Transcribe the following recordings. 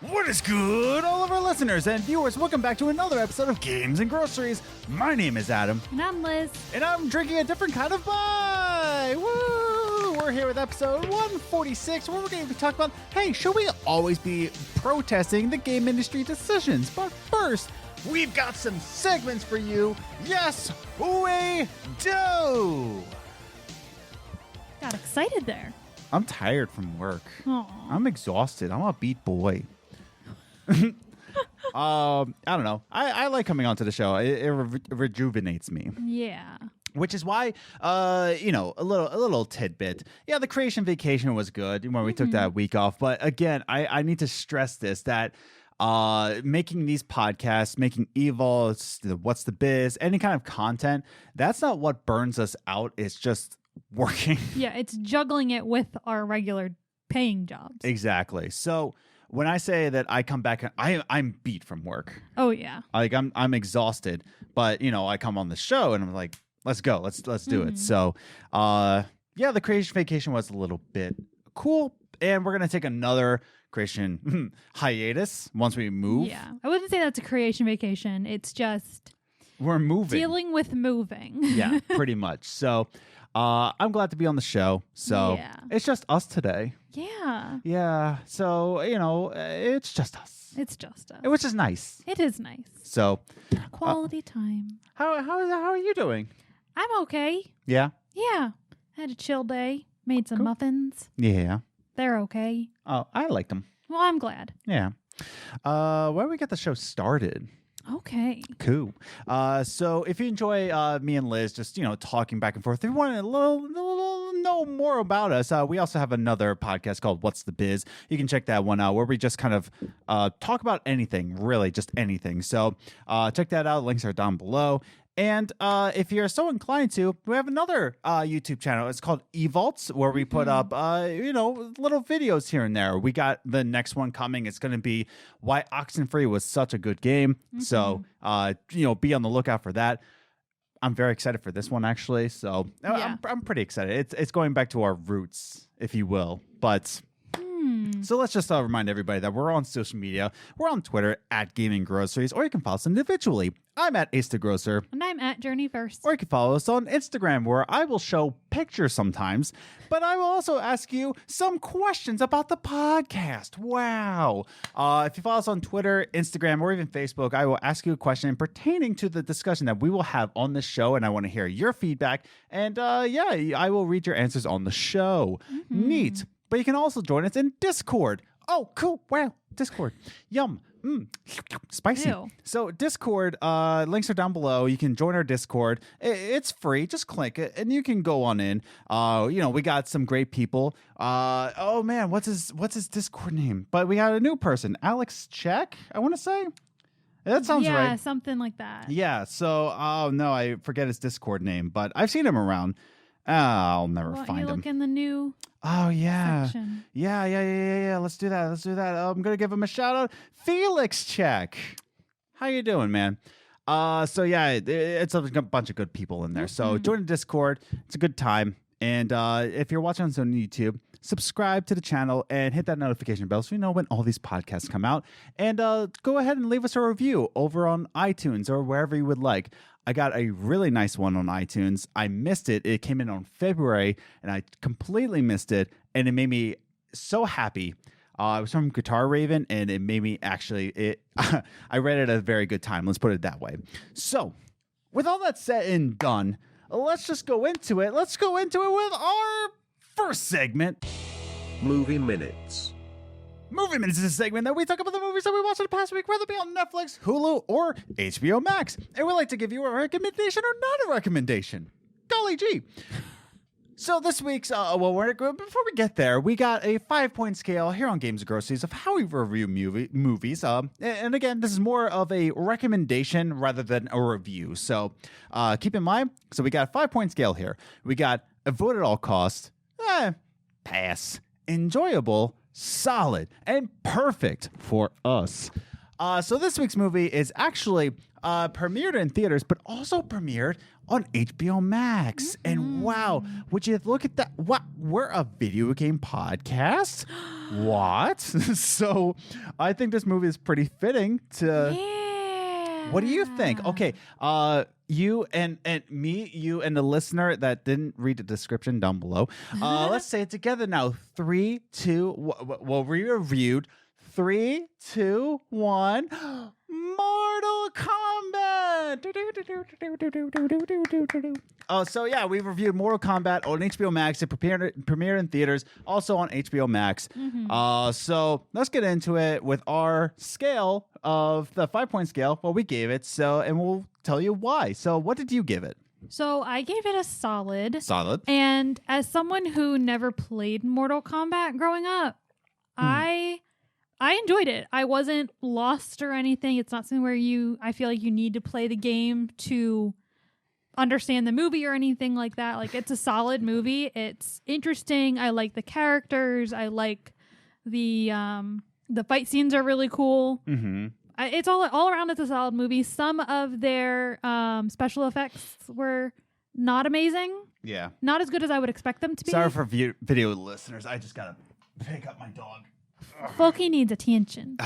What is good, all of our listeners and viewers? Welcome back to another episode of Games and Groceries. My name is Adam. And I'm Liz. And I'm drinking a different kind of pie. Woo! We're here with episode 146, where we're going to talk about, hey, should we always be protesting the game industry decisions? But first, we've got some segments for you. Yes, we do! Got excited there. I'm tired from work. Aww. I'm exhausted. I'm a beat boy. I don't know. I like coming onto the show. It rejuvenates me. Yeah. Which is why, a little tidbit. Yeah, the creation vacation was good when we took that week off. But again, I need to stress this, that making these podcasts, making Evil, What's the Biz, any kind of content, that's not what burns us out. It's just working. Yeah, it's juggling it with our regular paying jobs. Exactly. So when I say that I come back, I'm beat from work. Oh yeah. Like I'm exhausted, but I come on the show and I'm like, let's go, let's do it. So, yeah, the creation vacation was a little bit cool, and we're gonna take another creation hiatus once we move. Yeah, I wouldn't say that's a creation vacation. It's just We're moving, dealing with moving. Yeah, pretty much. So, I'm glad to be on the show. So Yeah. It's just us today. Yeah. Yeah. So it's just us. It's just us. Which is nice. It is nice. So, Quality time. how are you doing? I'm okay. Yeah. Yeah. Had a chill day. Made some Cool. muffins. Yeah. They're okay. Oh, I liked them. Well, I'm glad. Yeah. Why don't we get the show started? Okay. Cool. So if you enjoy me and Liz just, talking back and forth, if you want to know more about us, we also have another podcast called What's the Biz. You can check that one out, where we just kind of talk about anything, really just anything. So check that out. Links are down below. And if you're so inclined to, we have another YouTube channel. It's called eVaults, where we put up, little videos here and there. We got the next one coming. It's going to be why Oxenfree was such a good game. So, be on the lookout for that. I'm very excited for this one, actually. So Yeah. I'm pretty excited. It's going back to our roots, if you will. But so let's just remind everybody that we're on social media. We're on Twitter at Gaming Groceries, or you can follow us individually. I'm at Ace the Grocer. And I'm at Journey First. Or you can follow us on Instagram, where I will show pictures sometimes, but I will also ask you some questions about the podcast. Wow. If you follow us on Twitter, Instagram, or even Facebook, I will ask you a question pertaining to the discussion that we will have on the show, and I want to hear your feedback. And I will read your answers on the show. Neat. But you can also join us in Discord. Oh, cool. Wow. Discord. Yum. Spicy. Ew. So Discord, links are down below. You can join our Discord. It's free. Just click it and you can go on in. We got some great people. Oh man, what's his Discord name? But we got a new person, Alex Check, I want to say. That sounds right. Yeah, something like that. Yeah. So, oh no, I forget his Discord name, but I've seen him around. I'll never find you him. look in the new Oh yeah. section. Yeah. Let's do that. I'm gonna give him a shout out. Felix Check. How you doing, man? So yeah, it's a bunch of good people in there. So join the Discord. It's a good time. And if you're watching us on YouTube, subscribe to the channel and hit that notification bell so you know when all these podcasts come out. And go ahead and leave us a review over on iTunes or wherever you would like. I got a really nice one on iTunes. I missed it. It came in on February, and I completely missed it, and it made me so happy. It was from KOTOR Raven, and it made me I read it at a very good time. Let's put it that way. So, with all that said and done, let's just go into it. Let's go into it with our first segment. Movie Minutes. Movie Minutes is a segment that we talk about the movies that we watched in the past week, whether it be on Netflix, Hulu, or HBO Max. And we like to give you a recommendation or not a recommendation. Golly gee. So this week's, before we get there, we got a 5-point scale here on Games and Groceries of how we review movies. And again, this is more of a recommendation rather than a review. So keep in mind, so we got a 5-point scale here. We got avoid at all costs, pass, enjoyable, solid, and perfect for us. So this week's movie is actually premiered in theaters, but also premiered on HBO Max. And wow, would you look at that? What? We're a video game podcast? What? So I think this movie is pretty fitting to. Yeah. What do you think? Okay, you and me, you and the listener that didn't read the description down below. Let's say it together now. 3, 2. Well, we reviewed 3, 2, 1. Mortal Kombat. So yeah, we reviewed Mortal Kombat on HBO Max. It premiered in theaters, also on HBO Max. So let's get into it with our scale of the 5-point scale. What we gave it. And we'll tell you why. So what did you give it? So I gave it a solid. Solid. And as someone who never played Mortal Kombat growing up, I enjoyed it. I wasn't lost or anything. It's not something where I feel like you need to play the game to understand the movie or anything like that. Like, it's a solid movie. It's interesting. I like the characters. I like the fight scenes are really cool. It's all around. It's a solid movie. Some of their special effects were not amazing. Yeah. Not as good as I would expect them to be. Sorry for video listeners. I just gotta pick up my dog. Folky needs attention.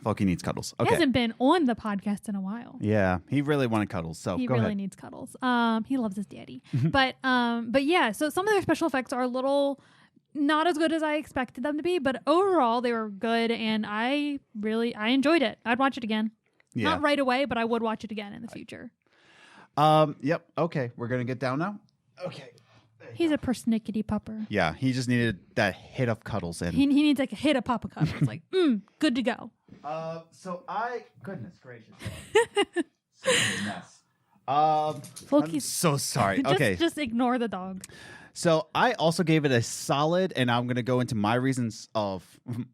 Folky needs cuddles. He Okay. hasn't been on the podcast in a while. Yeah, he really wanted cuddles. So He go really ahead. needs cuddles. He loves his daddy. But yeah, so some of their special effects are a little not as good as I expected them to be, but overall they were good, and I enjoyed it. I'd watch it again. Yeah. Not right away, but I would watch it again in the future. Yep. Okay, we're gonna get down now. Okay. He's a persnickety pupper. Yeah, he just needed that hit of cuddles in. He needs like a hit of Papa Cup. It's like, good to go. Goodness gracious. Such a mess. I'm Folky's so sorry. Okay. Just ignore the dog. So I also gave it a solid, and I'm going to go into my reasons of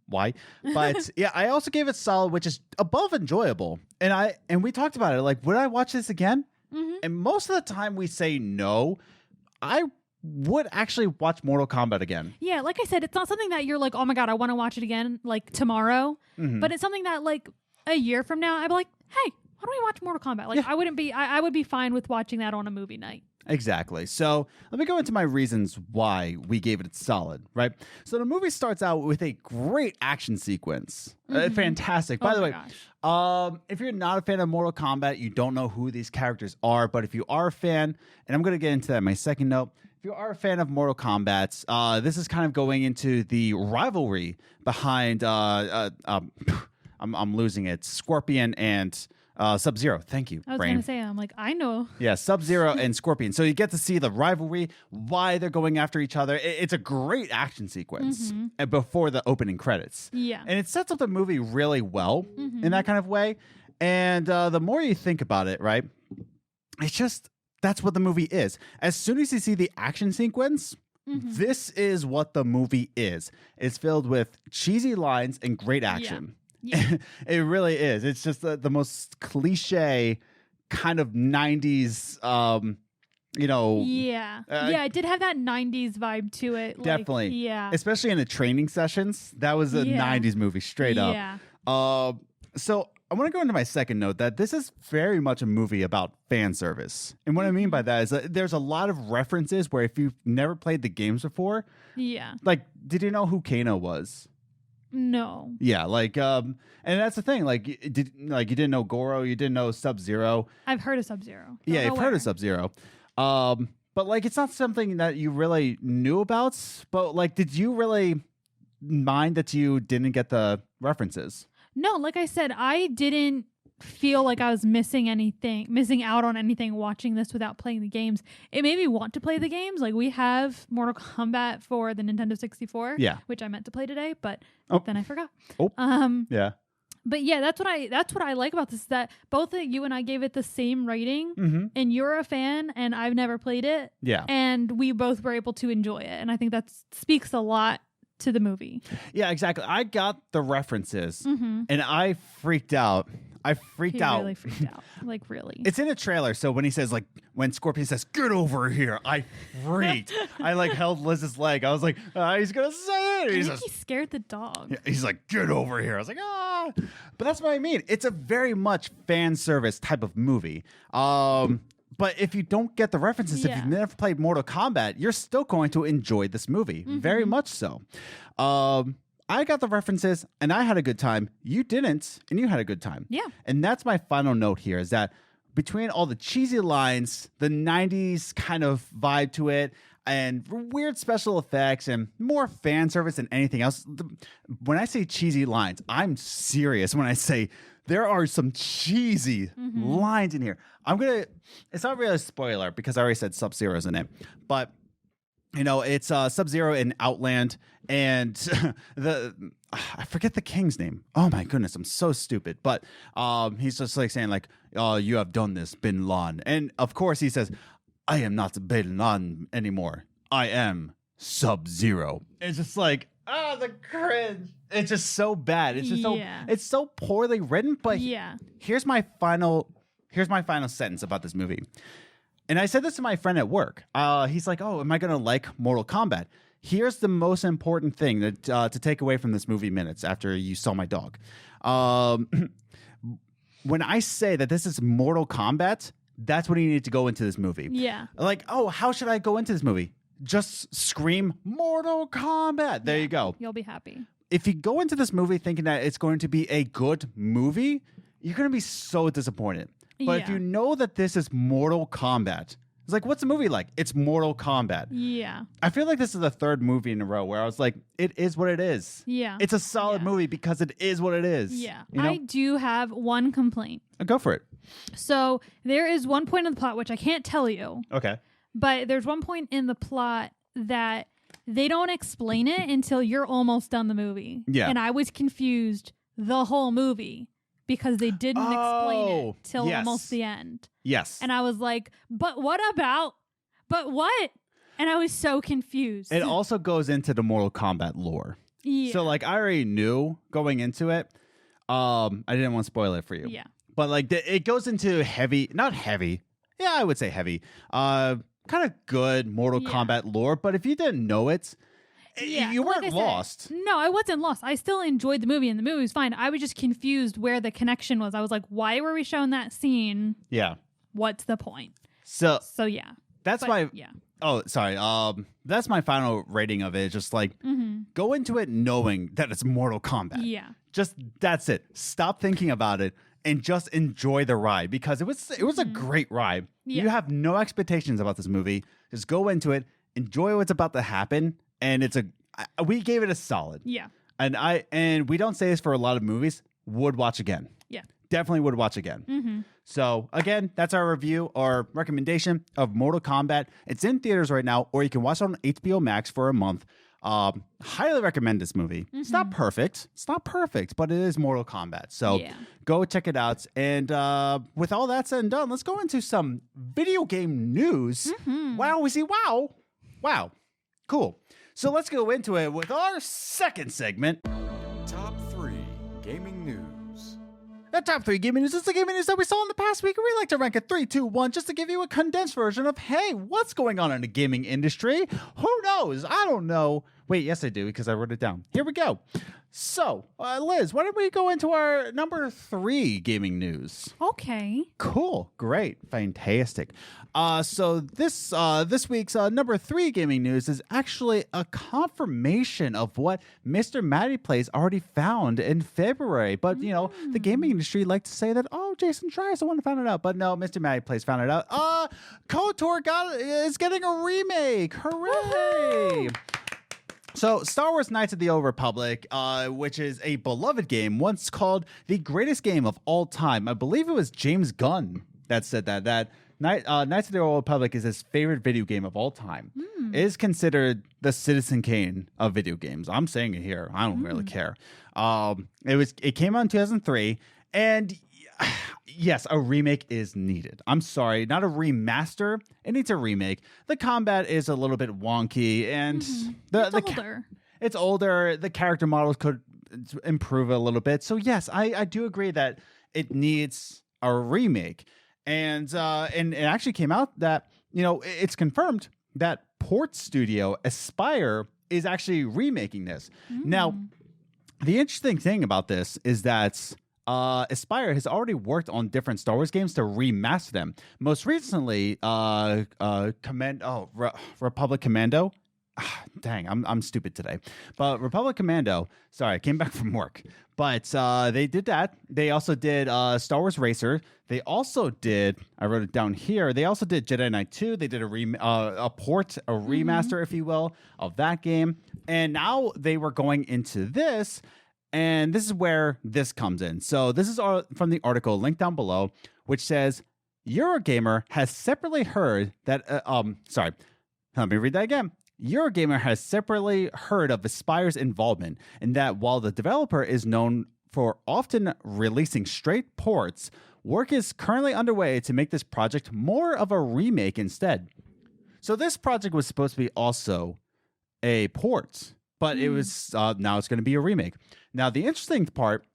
why. But yeah, I also gave it solid, which is above enjoyable. And we talked about it. Like, would I watch this again? And most of the time we say no. I would actually watch Mortal Kombat again. Yeah, like I said, it's not something that you're like, oh my God, I want to watch it again, like tomorrow. But it's something that like a year from now, I'd be like, hey, why don't we watch Mortal Kombat? Like, I would be fine with watching that on a movie night. Exactly. So let me go into my reasons why we gave it solid, right? So the movie starts out with a great action sequence. Fantastic. By the way, if you're not a fan of Mortal Kombat, you don't know who these characters are. But if you are a fan, and I'm going to get into that in my second note, if you are a fan of Mortal Kombat, this is kind of going into the rivalry behind, I'm losing it, Scorpion and Sub-Zero. Thank you, I was Brain. going to say, I'm like, I know. Yeah, Sub-Zero and Scorpion. So you get to see the rivalry, why they're going after each other. It's a great action sequence before the opening credits. Yeah. And it sets up the movie really well in that kind of way. And the more you think about it, right, it's just, that's what the movie is. As soon as you see the action sequence, this is what the movie is. It's filled with cheesy lines and great action. Yeah. It really is. It's just the most cliche kind of 90s, Yeah. Yeah, it did have that 90s vibe to it. Definitely. Like, yeah. Especially in the training sessions. That was a 90s movie, straight up. Yeah. So I want to go into my second note that this is very much a movie about fan service. And what I mean by that is that there's a lot of references where if you've never played the games before, Yeah. like, did you know who Kano was? No. Yeah, like, and that's the thing. Like, you didn't know Goro, you didn't know Sub-Zero. I've heard of Sub-Zero. Yeah, you've heard of Sub-Zero. But like, it's not something that you really knew about. But like, did you really mind that you didn't get the references? No, like I said, I didn't feel like I was missing out on anything watching this without playing the games. It made me want to play the games. Like, we have Mortal Kombat for the Nintendo 64, which I meant to play today, but then I forgot. Yeah. But yeah, that's what I like about this, that both you and I gave it the same rating, and you're a fan and I've never played it. Yeah. And we both were able to enjoy it. And I think that speaks a lot to the movie. Yeah, exactly. I got the references and I freaked out I freaked out. Really freaked out. Like, really. It's in a trailer, so when he says, like, when Scorpion says, get over here, I freaked. I, like, held Liz's leg. I was like, he's going to say it. I think he scared the dog. He's like, get over here. I was like, ah. But that's what I mean. It's a very much fan service type of movie. But if you don't get the references, if you've never played Mortal Kombat, you're still going to enjoy this movie. Very much so. I got the references and I had a good time. You didn't, and you had a good time. Yeah. And that's my final note here is that between all the cheesy lines, the 90s kind of vibe to it, and weird special effects and more fan service than anything else, when I say cheesy lines, I'm serious when I say there are some cheesy lines in here. It's not really a spoiler because I already said Sub-Zero's in it, but you know, it's Sub-Zero in Outland, and I forget the king's name. Oh my goodness, I'm so stupid. But he's just like saying like, "Oh, you have done this, Bin Laden," and of course he says, "I am not Bin Laden anymore. I am Sub-Zero." It's just like, the cringe. It's just so bad. It's just it's so poorly written. But here's my final sentence about this movie. And I said this to my friend at work. He's like, "Oh, am I going to like Mortal Kombat?" Here's the most important thing that to take away from this movie minutes after you saw my dog. When I say that this is Mortal Kombat, that's when you need to go into this movie. Yeah. Like, oh, how should I go into this movie? Just scream Mortal Kombat. There you go. You'll be happy. If you go into this movie thinking that it's going to be a good movie, you're going to be so disappointed. But if you know that this is Mortal Kombat, it's like, what's the movie like? It's Mortal Kombat. Yeah. I feel like this is the third movie in a row where I was like, it is what it is. Yeah. It's a solid movie because it is what it is. Yeah. You know? I do have one complaint. Go for it. So there is one point in the plot, which I can't tell you. Okay. But there's one point in the plot that they don't explain it until you're almost done the movie. Yeah. And I was confused the whole movie because they didn't explain it till almost the end. Yes. And I was like, but what? And I was so confused. It also goes into the Mortal Kombat lore. Yeah. So like I already knew going into it. I didn't want to spoil it for you. Yeah. But like it goes into not heavy. Yeah, I would say heavy. Kind of good Mortal Kombat lore, but if you didn't know it, you weren't lost. No, I wasn't lost. I still enjoyed the movie, and the movie was fine. I was just confused where the connection was. I was like, why were we showing that scene? Yeah. What's the point? So yeah. That's Oh, sorry. That's my final rating of it. It's just like go into it knowing that it's Mortal Kombat. Yeah. Just that's it. Stop thinking about it and just enjoy the ride because it was a great ride. Yeah. You have no expectations about this movie. Just go into it, enjoy what's about to happen, and we gave it a solid. Yeah. And we don't say this for a lot of movies. Would watch again. Yeah. Definitely would watch again. Mm-hmm. So again, that's our review or recommendation of Mortal Kombat. It's in theaters right now, or you can watch it on HBO Max for a month. Highly recommend this movie. Mm-hmm. It's not perfect, but it is Mortal Kombat. So go check it out. And with all that said and done, let's go into some video game news. Mm-hmm. Wow. Cool. So let's go into it with our second segment. Top 3 Gaming News. The top 3 gaming news is the gaming news that we saw in the past week. We like to rank it 3, 2, 1 just to give you a condensed version of, hey, what's going on in the gaming industry? Who knows? I don't know. Wait, yes, I do because I wrote it down. Here we go. So, Liz, why don't we go into our number 3 gaming news? Okay. Cool. Great. Fantastic. So this week's number 3 gaming news is actually a confirmation of what MrMattyPlays already found in February. But, you know, the gaming industry like to say that, oh, Jason Schreier is the one who found it out. But no, MrMattyPlays found it out. KOTOR is getting a remake. Hooray! Woo-hoo! So, Star Wars Knights of the Old Republic, which is a beloved game, once called the greatest game of all time. I believe it was James Gunn that said that Knights of the Old Republic is his favorite video game of all time. It is considered the Citizen Kane of video games. I'm saying it here. I don't really care. It came out in 2003, and yes, a remake is needed. I'm sorry, not a remaster. It needs a remake. The combat is a little bit wonky, and it's older. The character models could improve a little bit. So yes, I do agree that it needs a remake. And it actually came out that, it's confirmed that port studio Aspire is actually remaking this. Now, the interesting thing about this is that Aspire has already worked on different Star Wars games to remaster them. Most recently, Republic Commando. Dang, I'm stupid today. But Republic Commando, sorry, I came back from work. But they did that. They also did Star Wars Racer. They also did, I wrote it down here, they also did Jedi Knight 2. They did a remaster, if you will, of that game. And now they were going into this, and this is where this comes in. So this is from the article linked down below, which says, Eurogamer has separately heard that, sorry, let me read that again. Eurogamer has separately heard of Aspire's involvement, and that while the developer is known for often releasing straight ports, work is currently underway to make this project more of a remake instead. So this project was supposed to be also a port, but it was now it's going to be a remake. Now the interesting part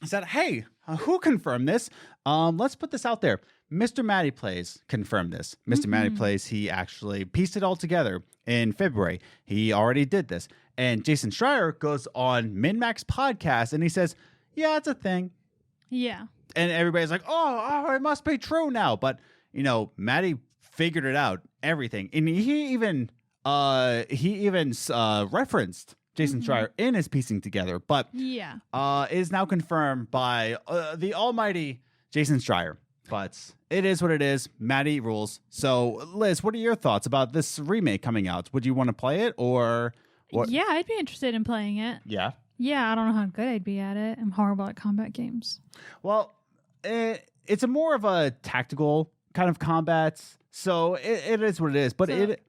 is that, hey, who confirmed this? Let's put this out there. MrMattyPlays confirmed this. MrMattyPlays, he actually pieced it all together in February. He already did this. And Jason Schreier goes on MinMax podcast and he says, yeah, it's a thing. Yeah. And everybody's like, oh, it must be true now. But, Matty figured it out, everything. And he even referenced Jason Schreier in his piecing together. But yeah, it is now confirmed by the almighty Jason Schreier. But it is what it is. Matty rules. So, Liz, what are your thoughts about this remake coming out? Would you want to play it or what? Yeah, I'd be interested in playing it. Yeah? Yeah, I don't know how good I'd be at it. I'm horrible at combat games. Well, it's a more of a tactical kind of combat. So it is what it is. But it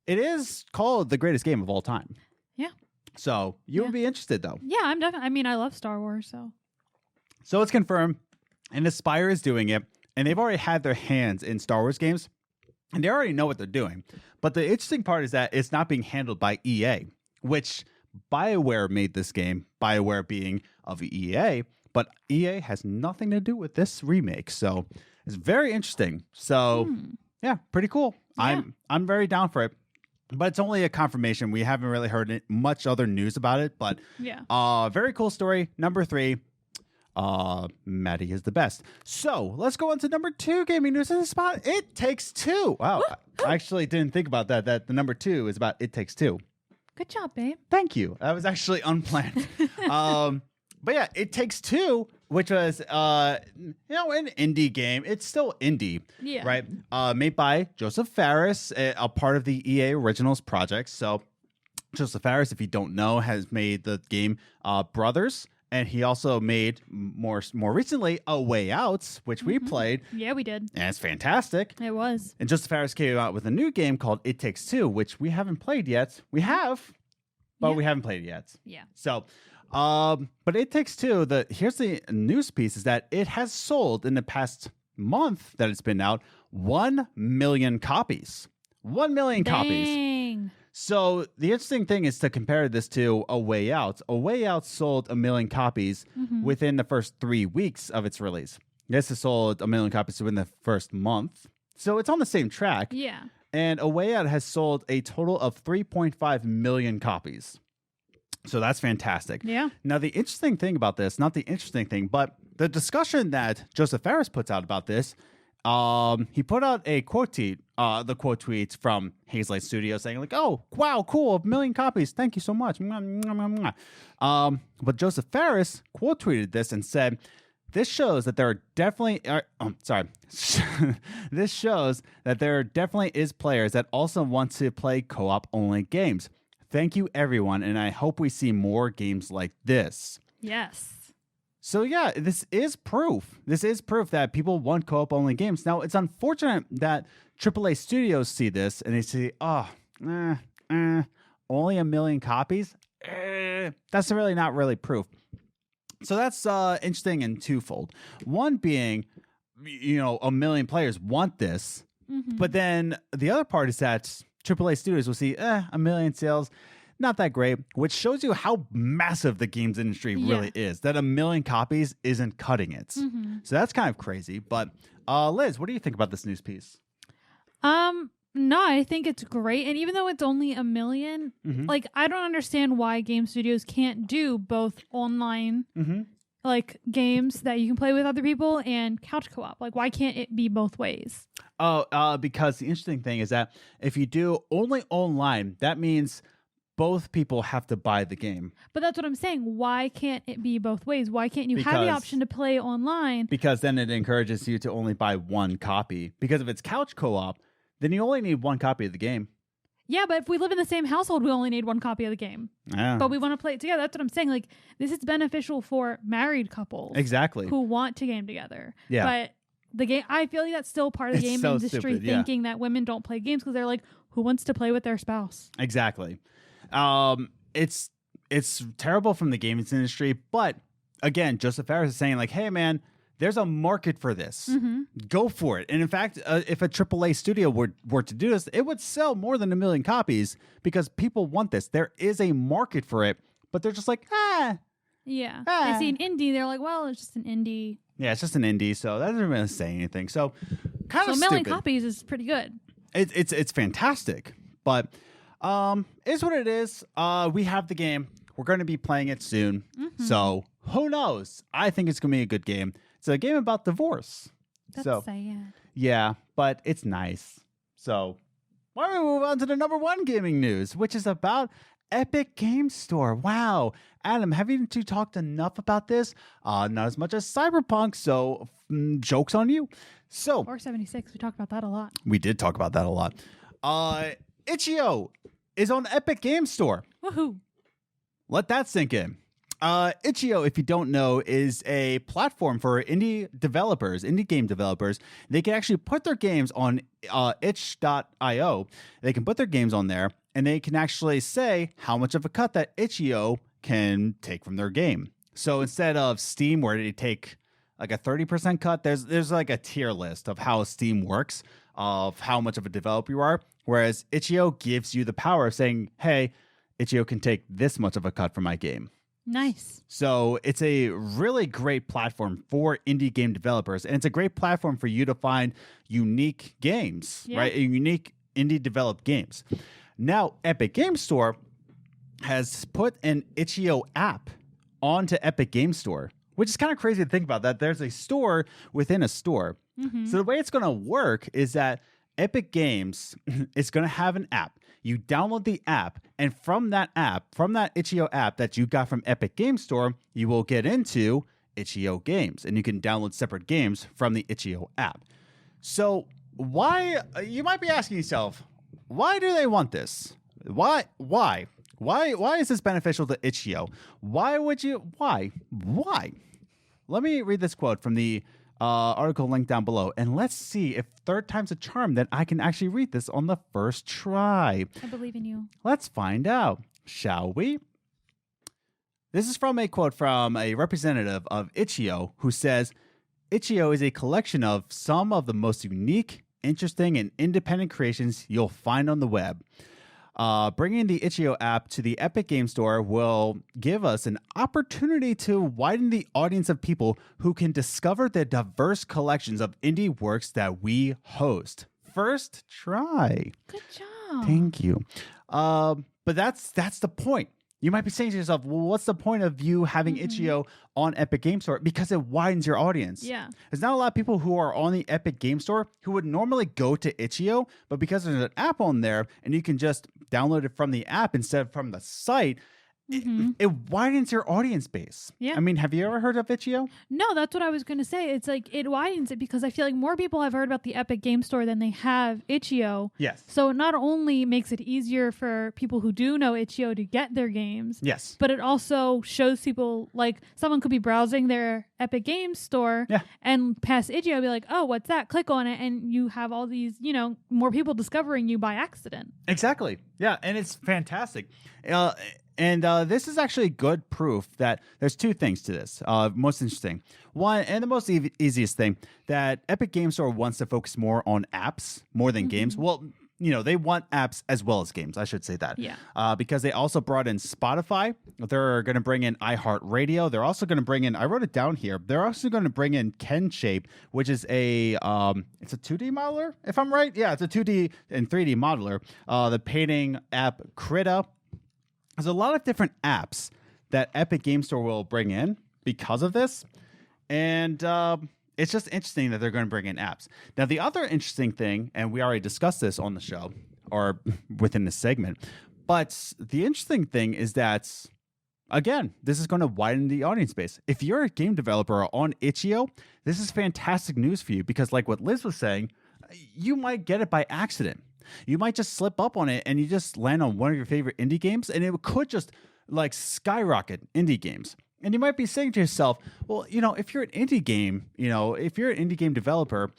is called the greatest game of all time. Yeah. So you would be interested, though. Yeah, I'm definitely. I mean, I love Star Wars, so. So it's confirmed. And Aspire is doing it. And they've already had their hands in Star Wars games. And they already know what they're doing. But the interesting part is that it's not being handled by EA, which BioWare made this game, BioWare being of EA. But EA has nothing to do with this remake. So it's very interesting. So, yeah, pretty cool. Yeah. I'm very down for it. But it's only a confirmation. We haven't really heard much other news about it. But very cool story. Number 3. Matty is the best. So let's go on to number 2 gaming news. This is about It Takes Two. Wow. I actually didn't think about that the number 2 is about It Takes Two. Good job, babe. Thank you. That was actually unplanned. But yeah, It Takes Two, which was, an indie game. It's still indie, right? Made by Joseph Fares, a part of the EA Originals project. So Joseph Fares, if you don't know, has made the game Brothers. And he also made more recently A Way Out, which we played. Yeah, we did. And it's fantastic. It was. And Joseph Fares came out with a new game called It Takes Two, which we haven't played yet. We have, but we haven't played it yet. Yeah. So, but It Takes Two, here's the news piece, is that it has sold in the past month that it's been out 1 million copies. 1 million copies. Dang. So the interesting thing is to compare this to A Way Out. A Way Out sold 1 million copies within the first 3 weeks of its release. This has sold 1 million copies within the first month. So it's on the same track. Yeah. And A Way Out has sold a total of 3.5 million copies. So that's fantastic. Yeah. Now, the interesting thing about this, not the interesting thing, but the discussion that Joseph Fares puts out about this, he put out a quote tweet, the quote tweets from Hazelight Studios saying like, oh, wow, cool, 1 million copies. Thank you so much. But Joseph Fares quote tweeted this and said, this shows that there are definitely, this shows that there definitely is players that also want to play co-op only games. Thank you, everyone, and I hope we see more games like this. Yes. So yeah, this is proof. This is proof that people want co-op only games. Now, it's unfortunate that AAA studios see this and they say, only 1 million copies? That's really not really proof. So that's interesting in twofold. One being, 1 million players want this, but then the other part is that AAA studios will see 1 million sales. not that great, which shows you how massive the games industry really is, that 1 million copies isn't cutting it. So that's kind of crazy. But Liz, what do you think about this news piece? No, I think it's great. And even though it's only 1 million, like, I don't understand why game studios can't do both online, like, games that you can play with other people and couch co-op. Like, why can't it be both ways? Because the interesting thing is that if you do only online, that means both people have to buy the game. But that's what I'm saying. Why can't it be both ways? Why can't you have the option to play online? Because then it encourages you to only buy one copy. Because if it's couch co-op, then you only need one copy of the game. Yeah, but if we live in the same household, we only need one copy of the game. Yeah. But we want to play it together. That's what I'm saying. Like, this is beneficial for married couples. Exactly. Who want to game together. Yeah. But the game, I feel like that's still part of the game industry thinking that women don't play games because they're like, who wants to play with their spouse? Exactly. It's terrible from the games industry, but again, Joseph Fares is saying like, hey man, there's a market for this. Go for it. And in fact, if a AAA studio were to do this, it would sell more than 1 million copies because people want this. There is a market for it, but they're just like, Yeah. They see an indie, they're like, well, it's just an indie. Yeah, it's just an indie, so that doesn't really say anything. So kind of 1 million copies is pretty good. It's fantastic, but is what it is. We have the game. We're going to be playing it soon. So who knows? I think it's going to be a good game. It's a game about divorce. That's sad. Yeah, but it's nice. So why don't we move on to the number 1 gaming news, which is about Epic Game Store. Wow. Adam, haven't you talked enough about this? Not as much as Cyberpunk, so joke's on you. So, or 76, we talked about that a lot. We did talk about that a lot. Itchio is on Epic Game Store. Woohoo. Let that sink in. Itchio, if you don't know, is a platform for indie game developers. They can actually put their games on itch.io. They can put their games on there, and they can actually say how much of a cut that Itchio can take from their game. So instead of Steam, where they take like a 30% cut, there's like a tier list of how Steam works, of how much of a developer you are. Whereas Itchio gives you the power of saying, hey, Itchio can take this much of a cut from my game. Nice. So it's a really great platform for indie game developers, and it's a great platform for you to find unique games, right? Unique indie developed games. Now, Epic Game Store has put an Itchio app onto Epic Game Store, which is kind of crazy to think about, that there's a store within a store. So the way it's going to work is that Epic Games is going to have an app. You download the app, and from that Itchio app that you got from Epic Game Store, you will get into Itchio games, and you can download separate games from the Itchio app. So why, you might be asking yourself, why do they want this? Why is this beneficial to Itchio? Why? Let me read this quote from the article linked down below, and let's see if third time's a charm that I can actually read this on the first try. I believe in you. Let's find out, shall we? This is from a quote from a representative of Itchio who says, Itchio is a collection of some of the most unique, interesting, and independent creations you'll find on the web. Bringing the Itchio app to the Epic Game Store will give us an opportunity to widen the audience of people who can discover the diverse collections of indie works that we host. First try. Good job. Thank you. But that's the point. You might be saying to yourself, well, what's the point of you having Itchio on Epic Game Store? Because it widens your audience. Yeah. There's not a lot of people who are on the Epic Game Store who would normally go to Itchio, but because there's an app on there and you can just download it from the app instead of from the site, it widens your audience base. Yeah. I mean, have you ever heard of Itchio? No, that's what I was going to say. It's like it widens it because I feel like more people have heard about the Epic Game Store than they have Itchio. Yes. So it not only makes it easier for people who do know Itchio to get their games. Yes. But it also shows people, like, someone could be browsing their Epic Games Store and pass Itchio, be like, oh, what's that? Click on it, and you have all these, more people discovering you by accident. Exactly. Yeah, and it's fantastic. And this is actually good proof that there's two things to this. Most interesting. One, and the most easiest thing, that Epic Game Store wants to focus more on apps more than games. Well, they want apps as well as games. I should say that. Yeah. Because they also brought in Spotify. They're going to bring in iHeartRadio. They're also going to bring in, I wrote it down here, they're also going to bring in KenShape, which is it's a 2D modeler, if I'm right. Yeah, it's a 2D and 3D modeler. The painting app Krita. There's a lot of different apps that Epic Game Store will bring in because of this. And it's just interesting that they're going to bring in apps. Now, the other interesting thing, and we already discussed this on the show or within this segment, but the interesting thing is that, again, this is going to widen the audience base. If you're a game developer on Itchio, this is fantastic news for you because, like what Liz was saying, you might get it by accident. You might just slip up on it and you just land on one of your favorite indie games, and it could just like skyrocket indie games. And you might be saying to yourself, well, if you're an indie game, if you're an indie game developer,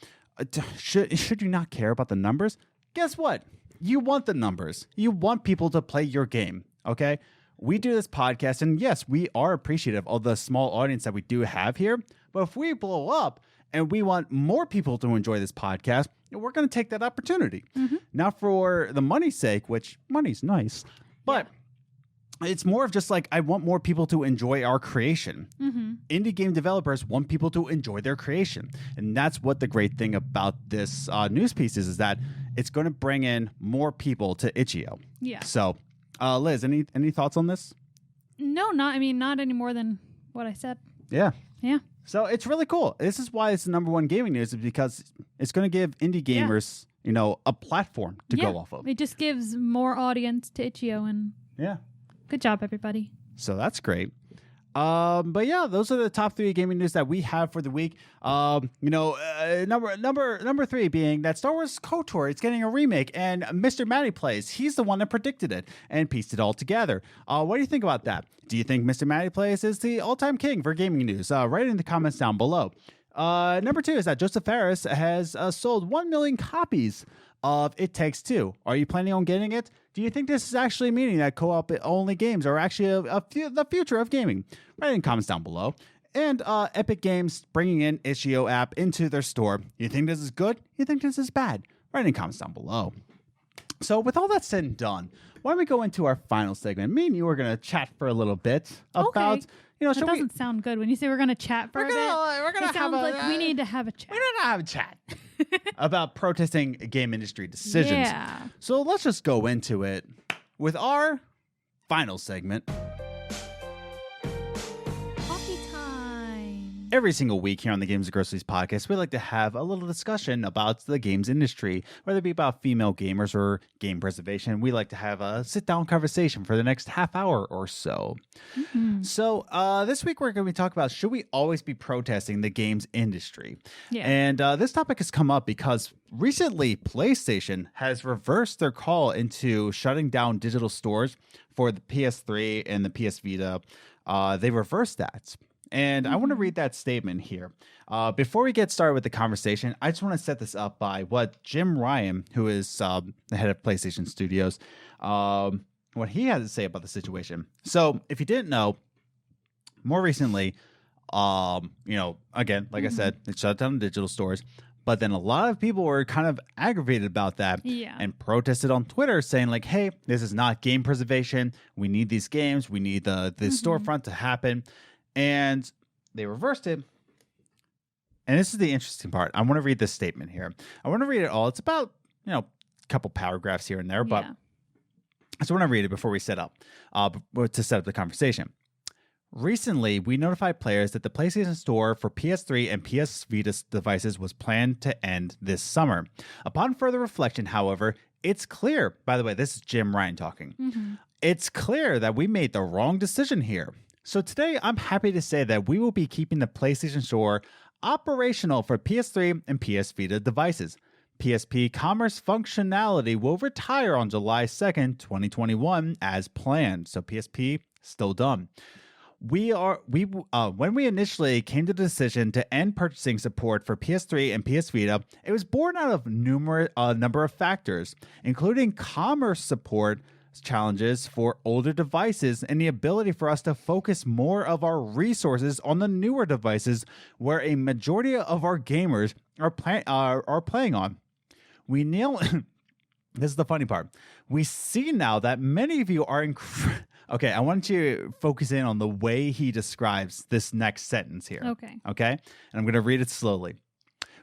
should you not care about the numbers? Guess what? You want the numbers. You want people to play your game, okay? We do this podcast, and yes, we are appreciative of the small audience that we do have here. But if we blow up and we want more people to enjoy this podcast, we're going to take that opportunity. Not for the money's sake, which money's nice, but it's more of just like, I want more people to enjoy our creation. Indie game developers want people to enjoy their creation. And that's what the great thing about this news piece is that it's going to bring in more people to Itchio. Yeah. So, Liz, any thoughts on this? No, not any more than what I said. Yeah. Yeah. So it's really cool. This is why it's the number one gaming news, is because it's going to give indie gamers, a platform to go off of. It just gives more audience to Itchio, and good job, everybody. So that's great. But yeah, those are the top 3 gaming news that we have for the week. Number 3 being that Star Wars KOTOR is getting a remake, and MrMattyPlays, he's the one that predicted it and pieced it all together. What do you think about that? Do you think MrMattyPlays is the all-time king for gaming news? Write in the comments down below. Number 2 is that Joseph Fares has sold 1 million copies of It Takes Two. Are you planning on getting it? Do you think this is actually meaning that co-op only games are actually the future of gaming? Write in comments down below. And Epic Games bringing in Itchio app into their store. You think this is good? You think this is bad? Write in comments down below. So with all that said and done, why don't we go into our final segment? Me and you are going to chat for a little bit about... That doesn't sound good when you say we're going to chat for a bit. We're gonna it sounds like we need to have a chat. We're going to have a chat about protesting game industry decisions. Yeah. So let's just go into it with our final segment. Coffee time. Every single week here on the Games and Groceries podcast, we like to have a little discussion about the games industry, whether it be about female gamers or game preservation. We like to have a sit-down conversation for the next half hour or so. So this week we're going to be talking about, should we always be protesting the games industry? Yeah. And this topic has come up because recently PlayStation has reversed their call into shutting down digital stores for the PS3 and the PS Vita. They reversed that. And I want to read that statement here. Before we get started with the conversation, I just want to set this up by what Jim Ryan, who is the head of PlayStation Studios, what he has to say about the situation. So if you didn't know, more recently, again, like I said, it shut down digital stores. But then a lot of people were kind of aggravated about that and protested on Twitter saying like, hey, this is not game preservation. We need these games. We need the storefront to happen. And they reversed it. And this is the interesting part. I want to read this statement here. I want to read it all. It's about, a couple paragraphs here and there, but I just want to read it before we set up the conversation. Recently, we notified players that the PlayStation Store for PS3 and PS Vita devices was planned to end this summer. Upon further reflection, however, it's clear, by the way, this is Jim Ryan talking. It's clear that we made the wrong decision here. So today, I'm happy to say that we will be keeping the PlayStation Store operational for PS3 and PS Vita devices. PSP commerce functionality will retire on July 2nd, 2021 as planned. So PSP still done. When we initially came to the decision to end purchasing support for PS3 and PS Vita, it was born out of a number of factors, including commerce support challenges for older devices and the ability for us to focus more of our resources on the newer devices where a majority of our gamers are playing on. We This is the funny part. We see now that many of you are okay, I want you to focus in on the way he describes this next sentence here. Okay. Okay? And I'm going to read it slowly.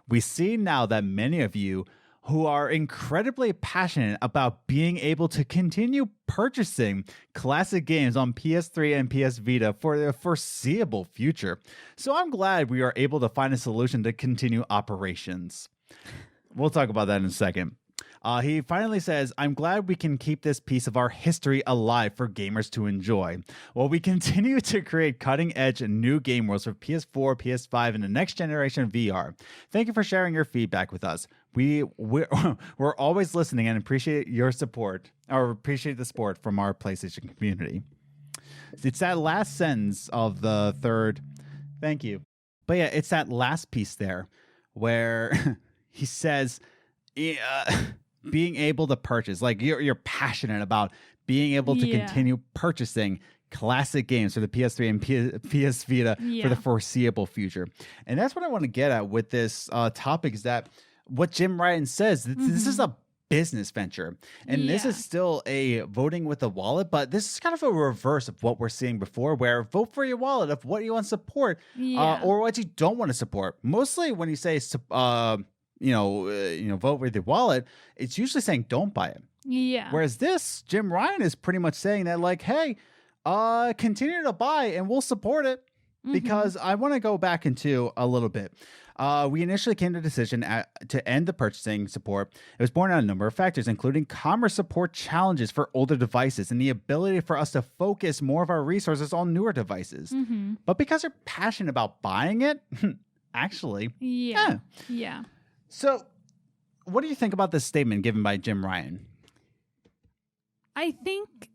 We see now that many of you who are incredibly passionate about being able to continue purchasing classic games on PS3 and PS Vita for the foreseeable future. So I'm glad we are able to find a solution to continue operations. We'll talk about that in a second. He finally says, I'm glad we can keep this piece of our history alive for gamers to enjoy. While we continue to create cutting-edge and new game worlds for PS4, PS5, and the next generation of VR. Thank you for sharing your feedback with us. We're always listening and appreciate your support, or appreciate the support from our PlayStation community. It's that last sentence of the third. Thank you. But yeah, it's that last piece there where he says, being able to purchase, like you're passionate about being able to continue purchasing classic games for the PS3 and PS Vita for the foreseeable future. And that's what I want to get at with this topic, is that what Jim Ryan says, this is a business venture, and this is still a voting with the wallet, but this is kind of a reverse of what we're seeing before, where vote for your wallet of what you want to support or what you don't want to support. Mostly when you say vote with your wallet, it's usually saying don't buy it. Yeah. Whereas this, Jim Ryan is pretty much saying that, like, hey, continue to buy and we'll support it. Because I want to go back into a little bit. We initially came to a decision to end the purchasing support. It was born out of a number of factors, including commerce support challenges for older devices and the ability for us to focus more of our resources on newer devices. But because you're passionate about buying it, actually, yeah. So, what do you think about this statement given by Jim Ryan? I think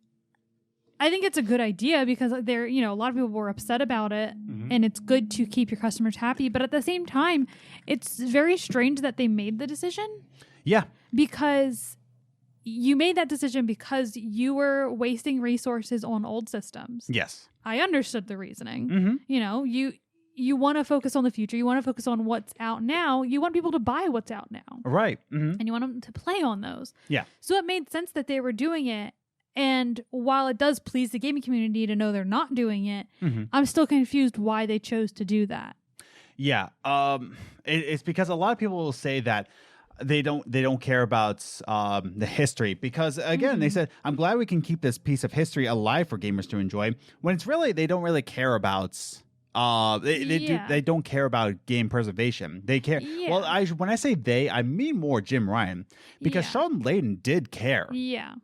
it's a good idea, because there, a lot of people were upset about it, and it's good to keep your customers happy. But at the same time, it's very strange that they made the decision. Yeah. Because you made that decision because you were wasting resources on old systems. Yes. I understood the reasoning. You want to focus on the future. You want to focus on what's out now. You want people to buy what's out now. Right. And you want them to play on those. Yeah. So it made sense that they were doing it. And while it does please the gaming community to know they're not doing it, I'm still confused why they chose to do that. Yeah. It's because a lot of people will say that they don't care about the history, because again, they said, I'm glad we can keep this piece of history alive for gamers to enjoy, when it's really, they don't really care about they don't care about game preservation. They care. Well, when I say they, I mean more Jim Ryan, because Sean Layden did care. Yeah.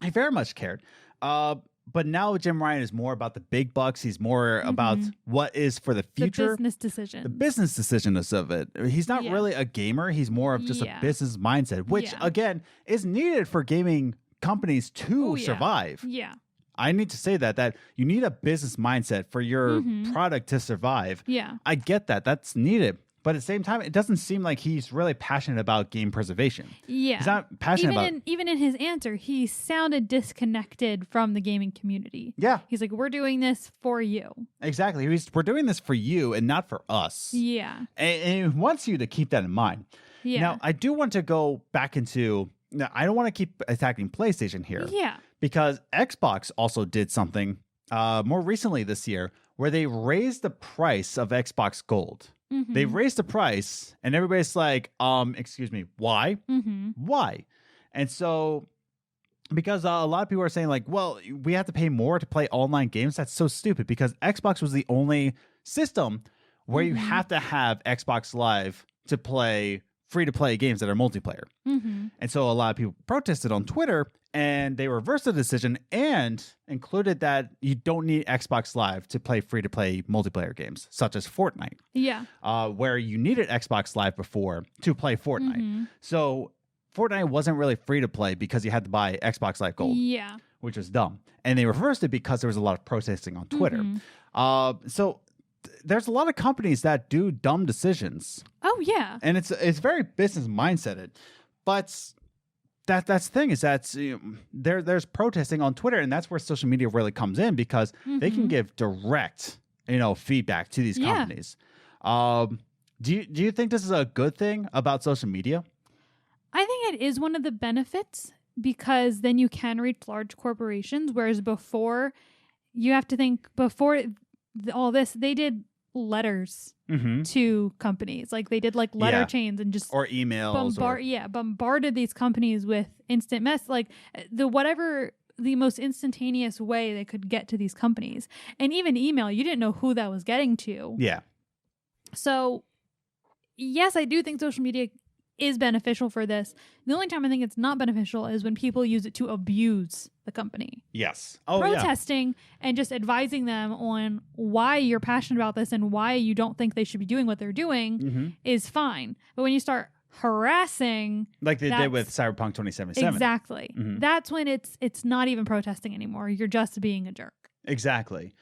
He very much cared. But now Jim Ryan is more about the big bucks. He's more about what is for the future. The business decision. The business decisions of it. He's not really a gamer. He's more of just a business mindset, which again is needed for gaming companies to survive. Yeah. I need to say that you need a business mindset for your product to survive. Yeah. I get that. That's needed. But at the same time, it doesn't seem like he's really passionate about game preservation. Yeah. He's not passionate even in his answer, he sounded disconnected from the gaming community. Yeah. He's like, we're doing this for you. Exactly. We're doing this for you and not for us. Yeah. And he wants you to keep that in mind. Yeah. Now, I do want to go back into... Now, I don't want to keep attacking PlayStation here. Yeah. Because Xbox also did something more recently this year where they raised the price of Xbox Gold. They raised the price, and everybody's like, excuse me, why? Why? And so, because a lot of people are saying, like, well, we have to pay more to play online games. That's so stupid, because Xbox was the only system where you have to have Xbox Live to play free-to-play games that are multiplayer. And so a lot of people protested on Twitter, and they reversed the decision and included that you don't need Xbox Live to play free-to-play multiplayer games, such as Fortnite. Yeah. Where you needed Xbox Live before to play Fortnite. So Fortnite wasn't really free-to-play because you had to buy Xbox Live Gold. Yeah. Which was dumb. And they reversed it because there was a lot of protesting on Twitter. So there's a lot of companies that do dumb decisions. Oh, yeah. And it's very business mindseted. But... That's the thing, is that there's protesting on Twitter, and that's where social media really comes in, because they can give direct feedback to these companies. Do you think this is a good thing about social media? I think it is one of the benefits, because then you can reach large corporations, whereas before, you have to think, before all this, they did letters to companies. Like they did like letter chains and just or emails bombarded these companies with instant like the most instantaneous way they could get to these companies. And even email, you didn't know who that was getting to. Yeah. So yes, I do think social media is beneficial for this. The only time I think it's not beneficial is when people use it to abuse the company. Yes. Protesting and just advising them on why you're passionate about this and why you don't think they should be doing what they're doing is fine. But when you start harassing, like they did with Cyberpunk 2077, exactly, that's when it's not even protesting anymore. You're just being a jerk. Exactly.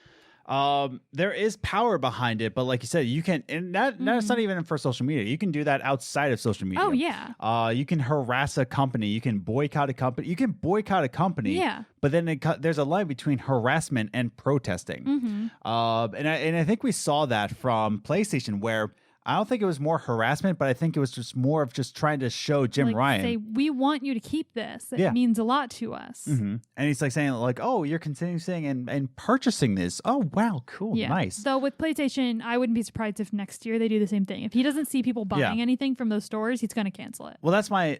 There is power behind it, but like you said, you can, and that's not even for social media. You can do that outside of social media. Oh yeah. You can harass a company. You can boycott a company. Yeah. But then there's a line between harassment and protesting. And I think we saw that from PlayStation, where I don't think it was more harassment, but I think it was just more of just trying to show Jim Ryan. Say, we want you to keep this. It means a lot to us. And he's like saying like, oh, you're continuing and purchasing this. Oh, wow. Cool. Yeah. Nice. Though with PlayStation, I wouldn't be surprised if next year they do the same thing. If he doesn't see people buying anything from those stores, he's going to cancel it. Well, that's my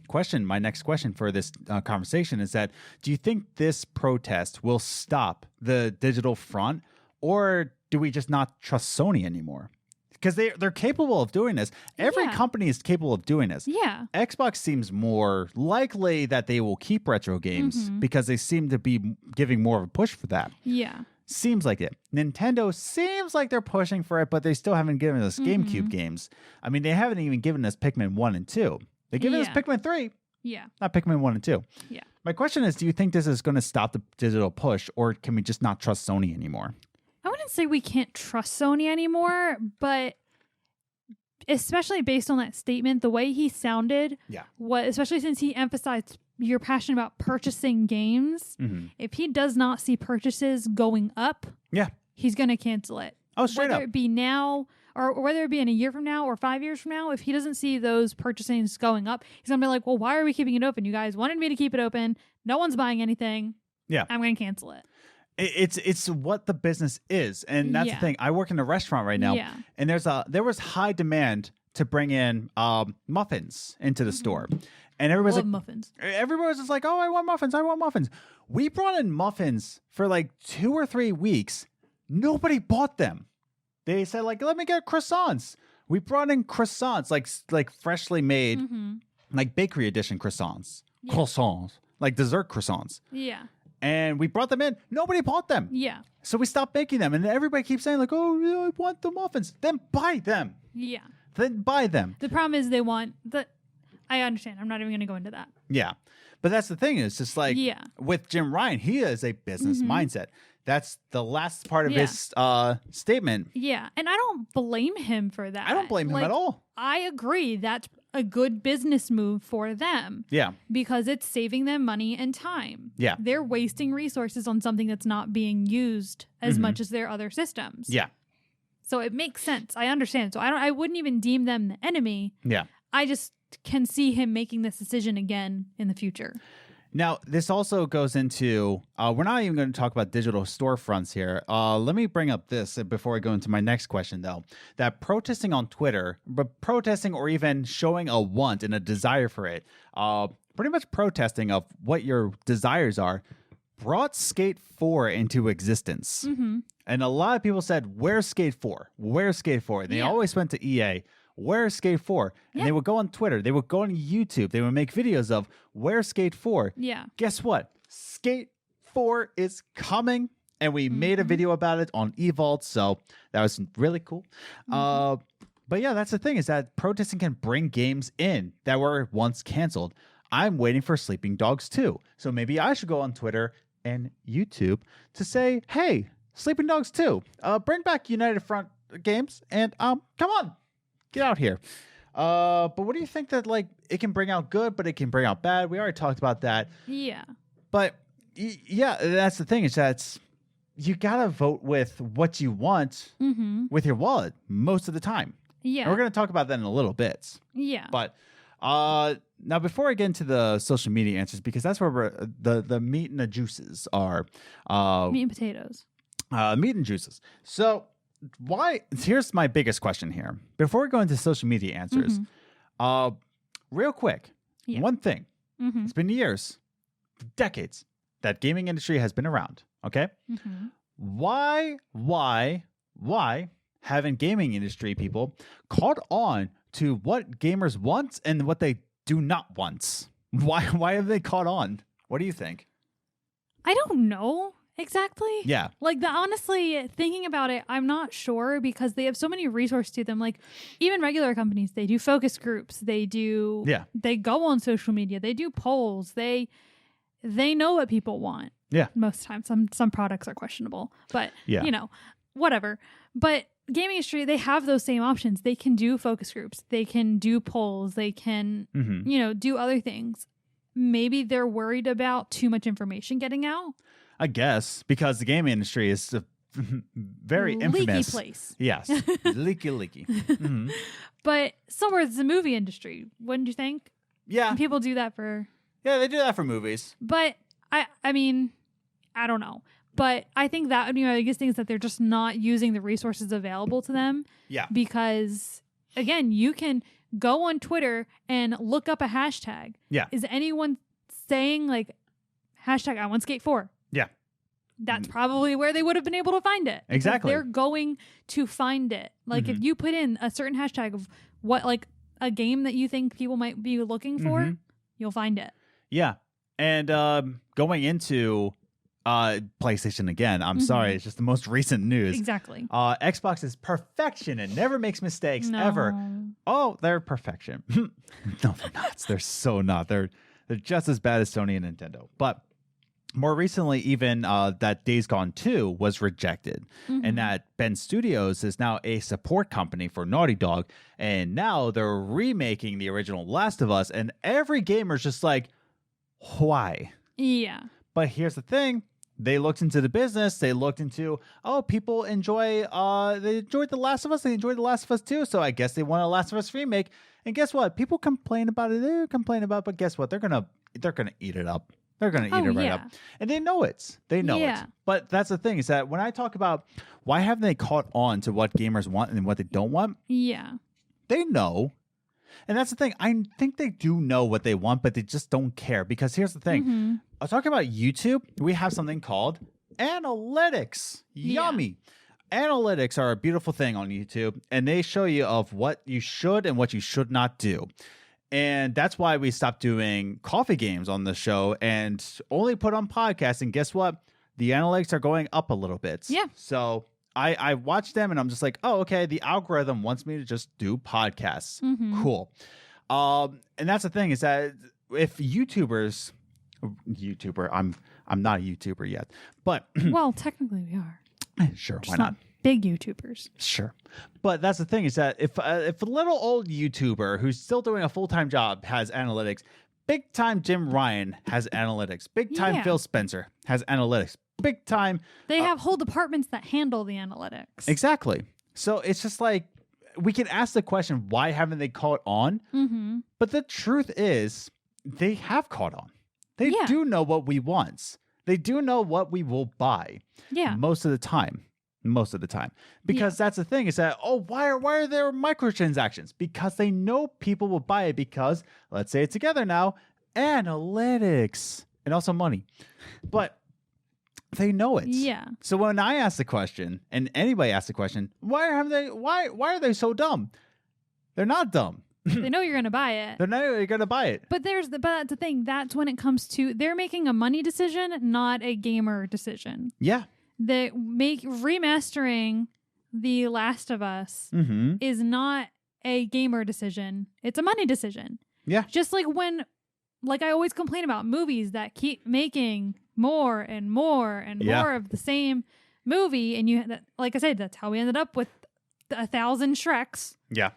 question. My next question for this conversation is that, do you think this protest will stop the digital front, or do we just not trust Sony anymore? Because they're capable of doing this. Every company is capable of doing this. Yeah. Xbox seems more likely that they will keep retro games because they seem to be giving more of a push for that. Yeah. Seems like it. Nintendo seems like they're pushing for it, but they still haven't given us GameCube games. I mean, they haven't even given us Pikmin 1 and 2. They've given us Pikmin 3. Yeah. Not Pikmin 1 and 2. Yeah. My question is, do you think this is going to stop the digital push, or can we just not trust Sony anymore? I wouldn't say we can't trust Sony anymore, but especially based on that statement, the way he sounded, especially since he emphasized you're passionate about purchasing games, if he does not see purchases going up, he's going to cancel it. Oh, straight up. Whether it be now or whether it be in a year from now or 5 years from now, if he doesn't see those purchasings going up, he's going to be like, well, why are we keeping it open? You guys wanted me to keep it open. No one's buying anything. Yeah. I'm going to cancel it. It's what the business is, and that's the thing. I work in a restaurant right now, and there was high demand to bring in muffins into the store, and everybody's like, muffins. Everybody was just like, oh, I want muffins. We brought in muffins for like 2 or 3 weeks. Nobody bought them. They said like, let me get croissants. We brought in croissants, like freshly made, like bakery edition croissants, like dessert croissants. Yeah. And we brought them in. Nobody bought them. Yeah. So we stopped making them. And everybody keeps saying like, oh, yeah, I want the muffins. Then buy them. Yeah. Then buy them. The problem is they want the... I understand. I'm not even going to go into that. Yeah. But that's the thing. It's just like with Jim Ryan, he has a business mindset. That's the last part of his statement. Yeah. And I don't blame him for that. I don't blame him at all. I agree. That's a good business move for them. Yeah. Because it's saving them money and time. Yeah. They're wasting resources on something that's not being used as much as their other systems. Yeah. So it makes sense. I understand. So I wouldn't even deem them the enemy. Yeah. I just can see him making this decision again in the future. Now, this also goes into, we're not even going to talk about digital storefronts here. Let me bring up this before I go into my next question, though. That protesting on Twitter, but protesting or even showing a want and a desire for it, pretty much protesting of what your desires are, brought Skate 4 into existence. And a lot of people said, where's Skate 4? Where's Skate 4? They always went to EA. Where's Skate 4? And they would go on Twitter. They would go on YouTube. They would make videos of where's Skate 4? Yeah. Guess what? Skate 4 is coming. And we made a video about it on eVault. So that was really cool. But yeah, that's the thing, is that protesting can bring games in that were once canceled. I'm waiting for Sleeping Dogs 2. So maybe I should go on Twitter and YouTube to say, hey, Sleeping Dogs 2, bring back United Front games and come on. Get out here. But what do you think that, like, it can bring out good, but it can bring out bad? We already talked about that. Yeah. But yeah, that's the thing, is that you got to vote with what you want with your wallet most of the time. Yeah. And we're going to talk about that in a little bit. Yeah. But Now, before I get into the social media answers, because that's where the meat and the juices are. Meat and potatoes. Meat and juices. So here's my biggest question here. Before we go into social media answers, real quick, one thing. It's been years, decades, that gaming industry has been around. Okay? Why haven't gaming industry people caught on to what gamers want and what they do not want? Why have they caught on? What do you think? I don't know exactly. Yeah. Like, honestly, thinking about it, I'm not sure because they have so many resources to them. Like, even regular companies, they do focus groups. They do. Yeah. They go on social media. They do polls. They know what people want. Yeah. Most times. Some products are questionable, but whatever. But gaming industry, they have those same options. They can do focus groups. They can do polls. They can, do other things. Maybe they're worried about too much information getting out. I guess because the gaming industry is a very infamous. Leaky place. Yes. leaky. But somewhere it's the movie industry, wouldn't you think? Yeah. And people do that for... Yeah, they do that for movies. But, I mean, I don't know. But I think that, the biggest thing is that they're just not using the resources available to them. Yeah. Because, again, you can go on Twitter and look up a hashtag. Yeah. Is anyone saying, like, hashtag I want Skate 4? Yeah. That's probably where they would have been able to find it. Exactly. They're going to find it. Like, if you put in a certain hashtag of what, like, a game that you think people might be looking for, you'll find it. Yeah. And going into... PlayStation again. I'm sorry. It's just the most recent news. Exactly. Xbox is perfection and never makes mistakes ever. Oh, they're perfection. No, they're not. They're so not. They're just as bad as Sony and Nintendo. But more recently, even that Days Gone 2 was rejected, and that Ben Studios is now a support company for Naughty Dog, and now they're remaking the original Last of Us, and every gamer's just like, why? Yeah. But here's the thing. They looked into the business. They looked into, people they enjoyed The Last of Us. They enjoyed The Last of Us 2. So I guess they want a Last of Us remake. And guess what? People complain about it. They complain about it. But guess what? They're gonna eat it up. They're going to eat it right up. And they know it. They know it. But that's the thing is that when I talk about why haven't they caught on to what gamers want and what they don't want? Yeah. They know. And that's the thing. I think they do know what they want, but they just don't care. Because here's the thing. I was talking about YouTube. We have something called analytics. Yummy. Analytics are a beautiful thing on YouTube. And they show you of what you should and what you should not do. And that's why we stopped doing coffee games on the show and only put on podcasts. And guess what? The analytics are going up a little bit. Yeah. So I watch them and I'm just like, oh, okay. The algorithm wants me to just do podcasts. Cool. And that's the thing is that if YouTuber, I'm not a YouTuber yet, but well, technically we are. Sure, just why not? Big YouTubers. Sure. But that's the thing is that if a little old YouTuber who's still doing a full-time job has analytics, big time Jim Ryan has analytics, big time Phil Spencer has analytics, big time. They have whole departments that handle the analytics. Exactly. So it's just like we can ask the question, why haven't they caught on? But the truth is they have caught on. They do know what we want. They do know what we will buy. Yeah. Most of the time. Because that's the thing is that, why are there microtransactions? Because they know people will buy it because, let's say it together now, analytics and also money. But they know it. Yeah. So when I ask the question and anybody asks the question, why are they so dumb? They're not dumb. They know you're going to buy it. They know you're going to buy it. But that's the thing. That's when it comes to, they're making a money decision, not a gamer decision. Yeah. They remastering The Last of Us is not a gamer decision. It's a money decision. Yeah. Just like I always complain about movies that keep making more and more and more of the same movie. And like I said, that's how we ended up with 1,000 Shreks. Yeah.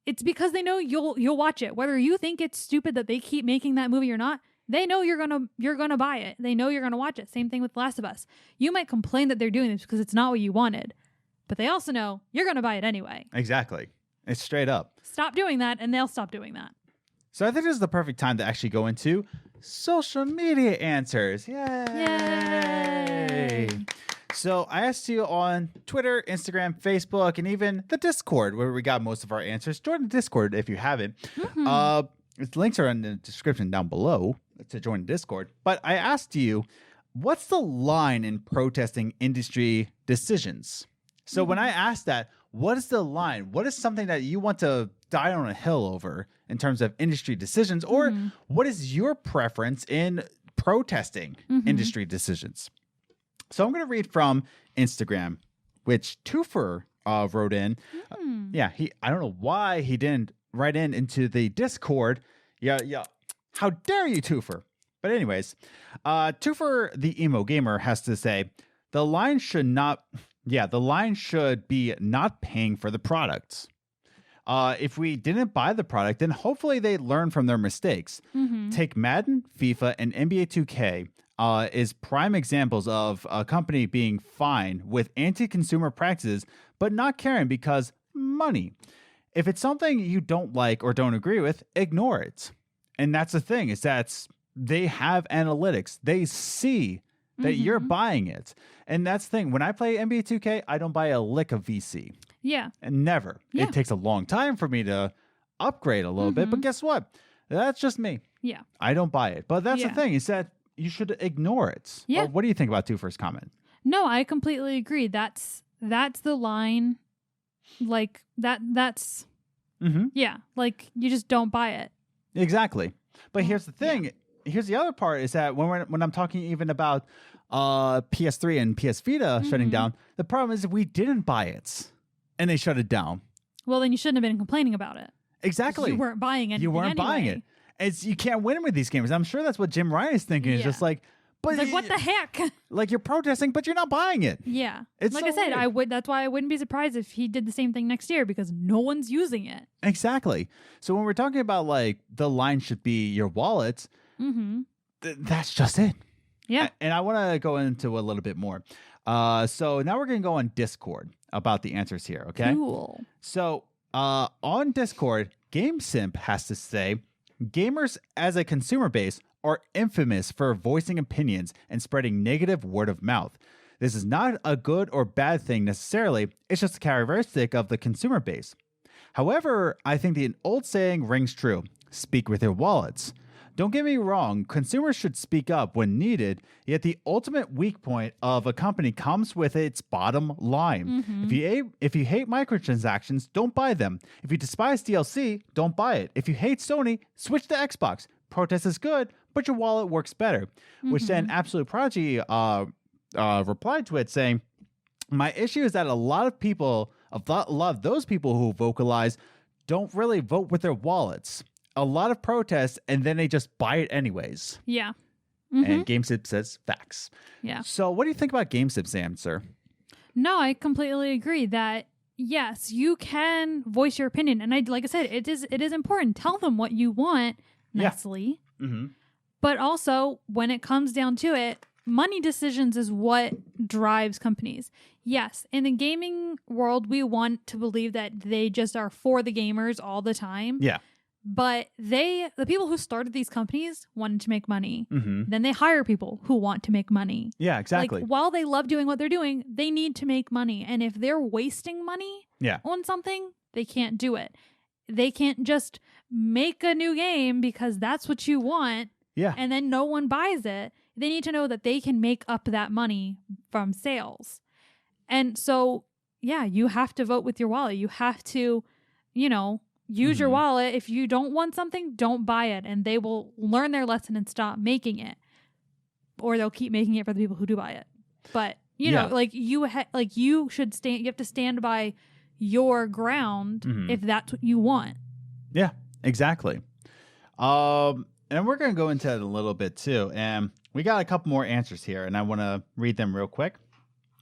It's because they know you'll watch it. Whether you think it's stupid that they keep making that movie or not, they know you're gonna buy it. They know you're gonna watch it. Same thing with The Last of Us. You might complain that they're doing this because it's not what you wanted, but they also know you're gonna buy it anyway. Exactly. It's straight up. Stop doing that, and they'll stop doing that. So I think this is the perfect time to actually go into social media answers. Yay! Yay! So I asked you on Twitter, Instagram, Facebook, and even the Discord where we got most of our answers. Join the Discord if you haven't. Its links are in the description down below to join the Discord. But I asked you, what's the line in protesting industry decisions? So when I asked that, what is the line? What is something that you want to die on a hill over in terms of industry decisions? Or what is your preference in protesting industry decisions? So I'm going to read from Instagram, which Twofer wrote in. I don't know why he didn't write into the Discord. Yeah. How dare you, Twofer? But anyways, Twofer, the emo gamer, has to say, the line should be not paying for the products. If we didn't buy the product, then hopefully they learn from their mistakes. Take Madden, FIFA, and NBA 2K is prime examples of a company being fine with anti-consumer practices, but not caring because money. If it's something you don't like or don't agree with, ignore it. And that's the thing, is that they have analytics. They see that you're buying it. And that's the thing. When I play NBA 2K, I don't buy a lick of VC. Yeah. And never. Yeah. It takes a long time for me to upgrade a little bit. But guess what? That's just me. Yeah. I don't buy it. But that's the thing, is that you should ignore it. Yeah. What do you think about Twofer's comment? No, I completely agree. That's the line. Like that's yeah, like you just don't buy it. Exactly. But here's the thing. Here's the other part, is that when I'm talking even about PS3 and PS Vita shutting down, the problem is that we didn't buy it and they shut it down. Well, then you shouldn't have been complaining about it. Exactly. You weren't buying anything. You weren't buying it. You can't win with these games. I'm sure that's what Jim Ryan is thinking. It's just like, but it's like, what the heck? Like, you're protesting, but you're not buying it. Yeah. It's like so I said, weird. that's why I wouldn't be surprised if he did the same thing next year, because no one's using it. Exactly. So when we're talking about like the line should be your wallet, that's just it. Yeah. And I want to go into a little bit more. So now we're going to go on Discord about the answers here. Okay. Cool. So on Discord, GameSimp has to say, gamers as a consumer base are infamous for voicing opinions and spreading negative word of mouth. This is not a good or bad thing necessarily. It's just a characteristic of the consumer base. However, I think the old saying rings true. Speak with your wallets. Don't get me wrong, consumers should speak up when needed, yet the ultimate weak point of a company comes with its bottom line. If you hate microtransactions, don't buy them. If you despise DLC, don't buy it. If you hate Sony, switch to Xbox. Protest is good, but your wallet works better. Which then Absolute Prodigy replied to it saying, my issue is that a lot of those people who vocalize don't really vote with their wallets. A lot of protests, and then they just buy it anyways. Yeah. And GameSip says facts. Yeah. So what do you think about GameSip's answer? No, I completely agree that yes, you can voice your opinion. And like I said, it is important. Tell them what you want nicely. But also, when it comes down to it, money decisions is what drives companies. Yes, in the gaming world, we want to believe that they just are for the gamers all the time. Yeah. But the people who started these companies wanted to make money. Then they hire people who want to make money. Yeah, exactly. Like, while they love doing what they're doing, they need to make money. And if they're wasting money on something, they can't do it. They can't just make a new game because that's what you want. Yeah. And then no one buys it. They need to know that they can make up that money from sales. And so, yeah, you have to vote with your wallet. You have to, use your wallet. If you don't want something, don't buy it. And they will learn their lesson and stop making it. Or they'll keep making it for the people who do buy it. But, you know, like you should stand, you have to stand by your ground if that's what you want. Yeah, exactly. And we're going to go into it a little bit too. And we got a couple more answers here, and I want to read them real quick.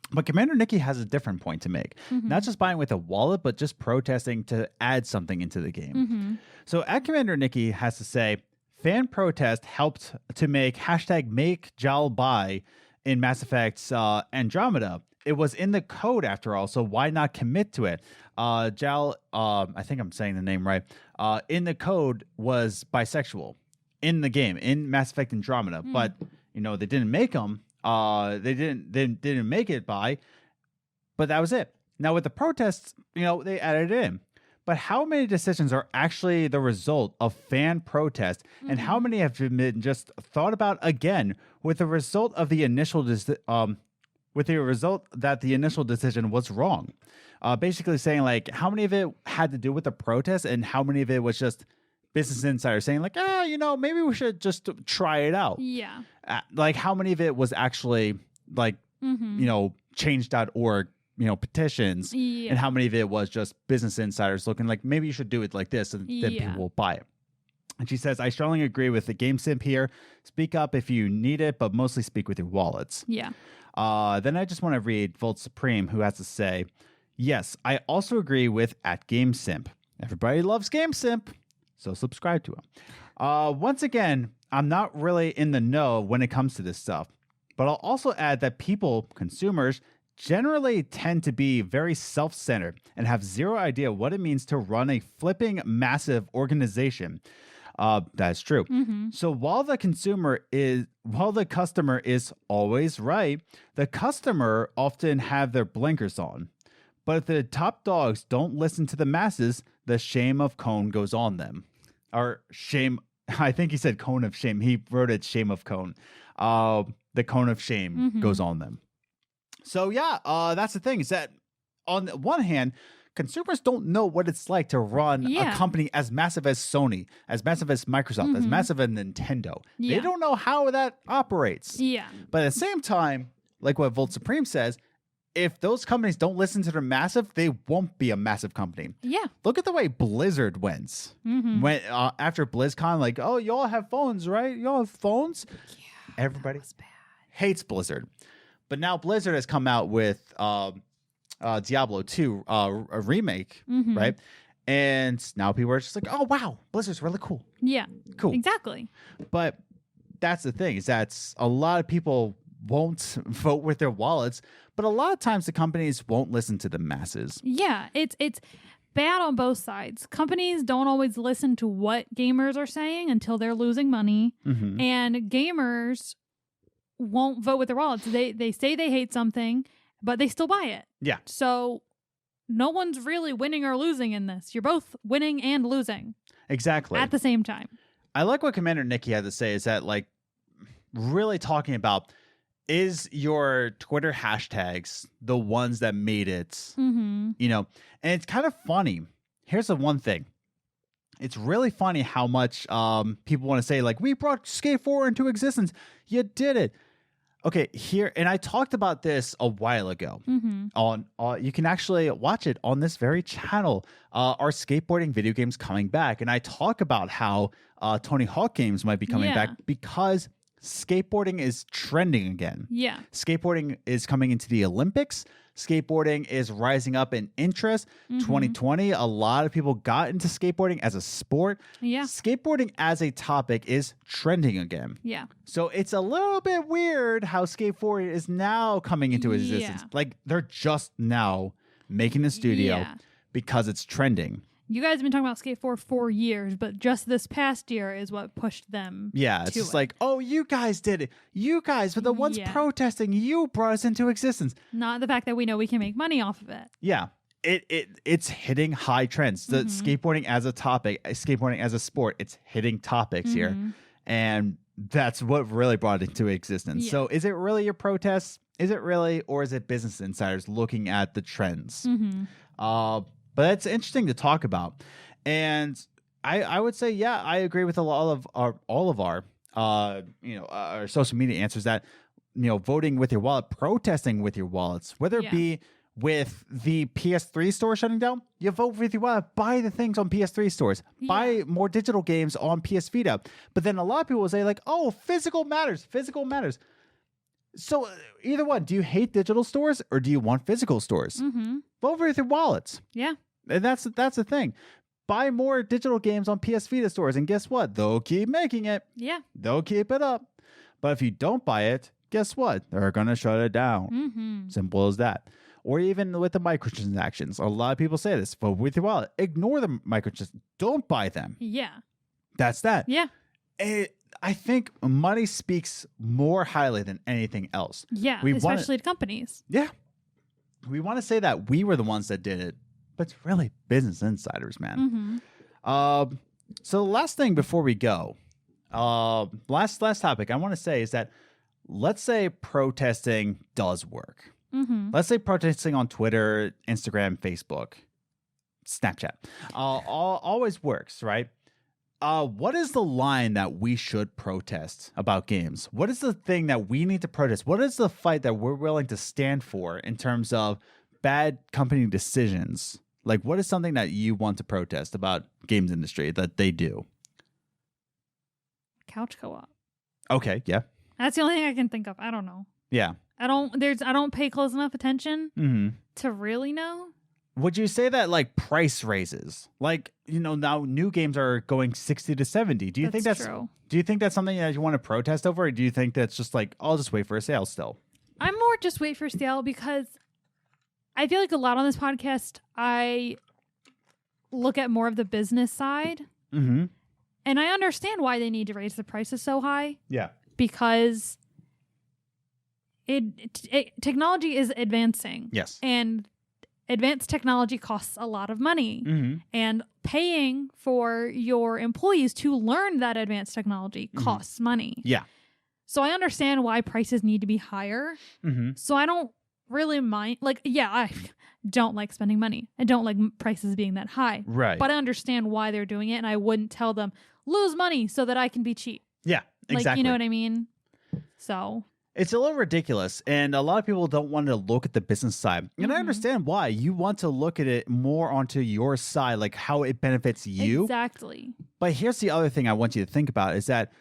But Commander Nikki has a different point to make. Not just buying with a wallet, but just protesting to add something into the game. So at Commander Nikki has to say, fan protest helped to make #MakeJalBuy in Mass Effect Andromeda. it was in the code after all, so why not commit to it? Jal, I think I'm saying the name right. In the code was bisexual in the game, in Mass Effect Andromeda, but they didn't make him. They didn't make it bi, but that was it. Now with the protests, they added it in. But how many decisions are actually the result of fan protest, and how many have been just thought about again with the result of the initial that the initial decision was wrong? Basically saying like how many of it had to do with the protest, and how many of it was just Business Insider saying like, maybe we should just try it out. Yeah. Like how many of it was actually like change.org. Petitions, and how many of it was just Business Insiders looking like maybe you should do it like this, and then people will buy it. And she says, I strongly agree with the game simp here. Speak up if you need it, but mostly speak with your wallets. Yeah. Then I just want to read Volt Supreme, who has to say, yes, I also agree with @GameSimp. Everybody loves GameSimp, so subscribe to him. Once again, I'm not really in the know when it comes to this stuff, but I'll also add that people, consumers, generally tend to be very self-centered and have zero idea what it means to run a flipping massive organization. That's true. So while the customer is always right, the customer often have their blinkers on. But if the top dogs don't listen to the masses, the shame of cone goes on them. Or shame, I think he said cone of shame. He wrote it shame of cone. The cone of shame goes on them. So yeah, that's the thing, is that on the one hand, consumers don't know what it's like to run a company as massive as Sony, as massive as Microsoft, as massive as Nintendo. They don't know how that operates. Yeah. But at the same time, like what Volt Supreme says, if those companies don't listen to their massive, they won't be a massive company. Yeah. Look at the way Blizzard went. When after BlizzCon, like, oh, y'all have phones, right? Y'all have phones? Yeah. Everybody hates Blizzard. But now Blizzard has come out with Diablo 2, a remake, right? And now people are just like, oh, wow, Blizzard's really cool. Yeah. Cool. Exactly. But that's the thing, is that a lot of people won't vote with their wallets, but a lot of times the companies won't listen to the masses. Yeah, it's bad on both sides. Companies don't always listen to what gamers are saying until they're losing money, and gamers won't vote with their wallets. They say they hate something, but they still buy it. Yeah. So no one's really winning or losing in this. You're both winning and losing. Exactly. At the same time. I like what Commander Nikki had to say, is that like really talking about, is your Twitter hashtags the ones that made it? And it's kind of funny. Here's the one thing. It's really funny how much people want to say, like, we brought Skate 4 into existence. You did it. Okay, here, and I talked about this a while ago. On you can actually watch it on this very channel. Our skateboarding video games coming back, and I talk about how Tony Hawk games might be coming back because skateboarding is trending again. Yeah, skateboarding is coming into the Olympics. Skateboarding is rising up in interest. 2020, a lot of people got into skateboarding as a sport. Yeah. Skateboarding as a topic is trending again. Yeah. So it's a little bit weird how skateboarding is now coming into existence. Like they're just now making a studio because it's trending. You guys have been talking about Skate 4 for years, but just this past year is what pushed them. Yeah, it's just like, oh, you guys did it. You guys were the ones protesting. You brought us into existence. Not the fact that we know we can make money off of it. Yeah, it's hitting high trends. The skateboarding as a topic, skateboarding as a sport, it's hitting topics here. And that's what really brought it into existence. Yeah. So is it really your protests? Is it really? Or is it Business Insiders looking at the trends? But it's interesting to talk about. And I would say, yeah, I agree with all of our our social media answers that, voting with your wallet, protesting with your wallets, whether it be with the PS3 store shutting down, you vote with your wallet, buy the things on PS3 stores, buy more digital games on PS Vita. But then a lot of people will say like, oh, physical matters. So either one, do you hate digital stores or do you want physical stores? Vote with your wallets. Yeah. And that's the thing. Buy more digital games on PS Vita stores, and guess what? They'll keep making it. Yeah. They'll keep it up. But if you don't buy it, guess what? They're going to shut it down. Mm-hmm. Simple as that. Or even with the microtransactions. A lot of people say this, but with your wallet, ignore the microtransactions. Don't buy them. Yeah. That's that. Yeah. I think money speaks more highly than anything else. Yeah. We Especially to companies. Yeah. We want to say that we were the ones that did it, but it's really business insiders, man. Mm-hmm. So the last thing before we go, last topic I want to say is that let's say protesting does work. Mm-hmm. Let's say protesting on Twitter, Instagram, Facebook, Snapchat, always works, right? What is the line that we should protest about games? What is the thing that we need to protest? What is the fight that we're willing to stand for in terms of bad company decisions? Like, what is something that you want to protest about games industry that they do? Couch co-op. Okay, yeah. That's the only thing I can think of. I don't know. Yeah. I don't pay close enough attention Mm-hmm. to really know. Would you say that like price raises, like, now new games are going 60 to 70? Do you think that's true? Do you think that's something that you want to protest over, or do you think that's just like, I'll just wait for a sale still? I'm more just wait for sale because I feel like a lot on this podcast I look at more of the business side, Mm-hmm. and I understand why they need to raise the prices so high Yeah. because technology is advancing. Yes. And advanced technology costs a lot of money. Mm-hmm. And paying for your employees to learn that advanced technology costs money. Yeah. So I understand why prices need to be higher. Mm-hmm. So I don't really mind. Like, yeah, I don't like spending money. I don't like prices being that high. Right. But I understand why they're doing it. And I wouldn't tell them, lose money so that I can be cheap. Yeah, exactly. Like, you know what I mean? So... It's a little ridiculous, and a lot of people don't want to look at the business side. And I understand why. You want to look at it more onto your side, like how it benefits you. Exactly. But here's the other thing I want you to think about is that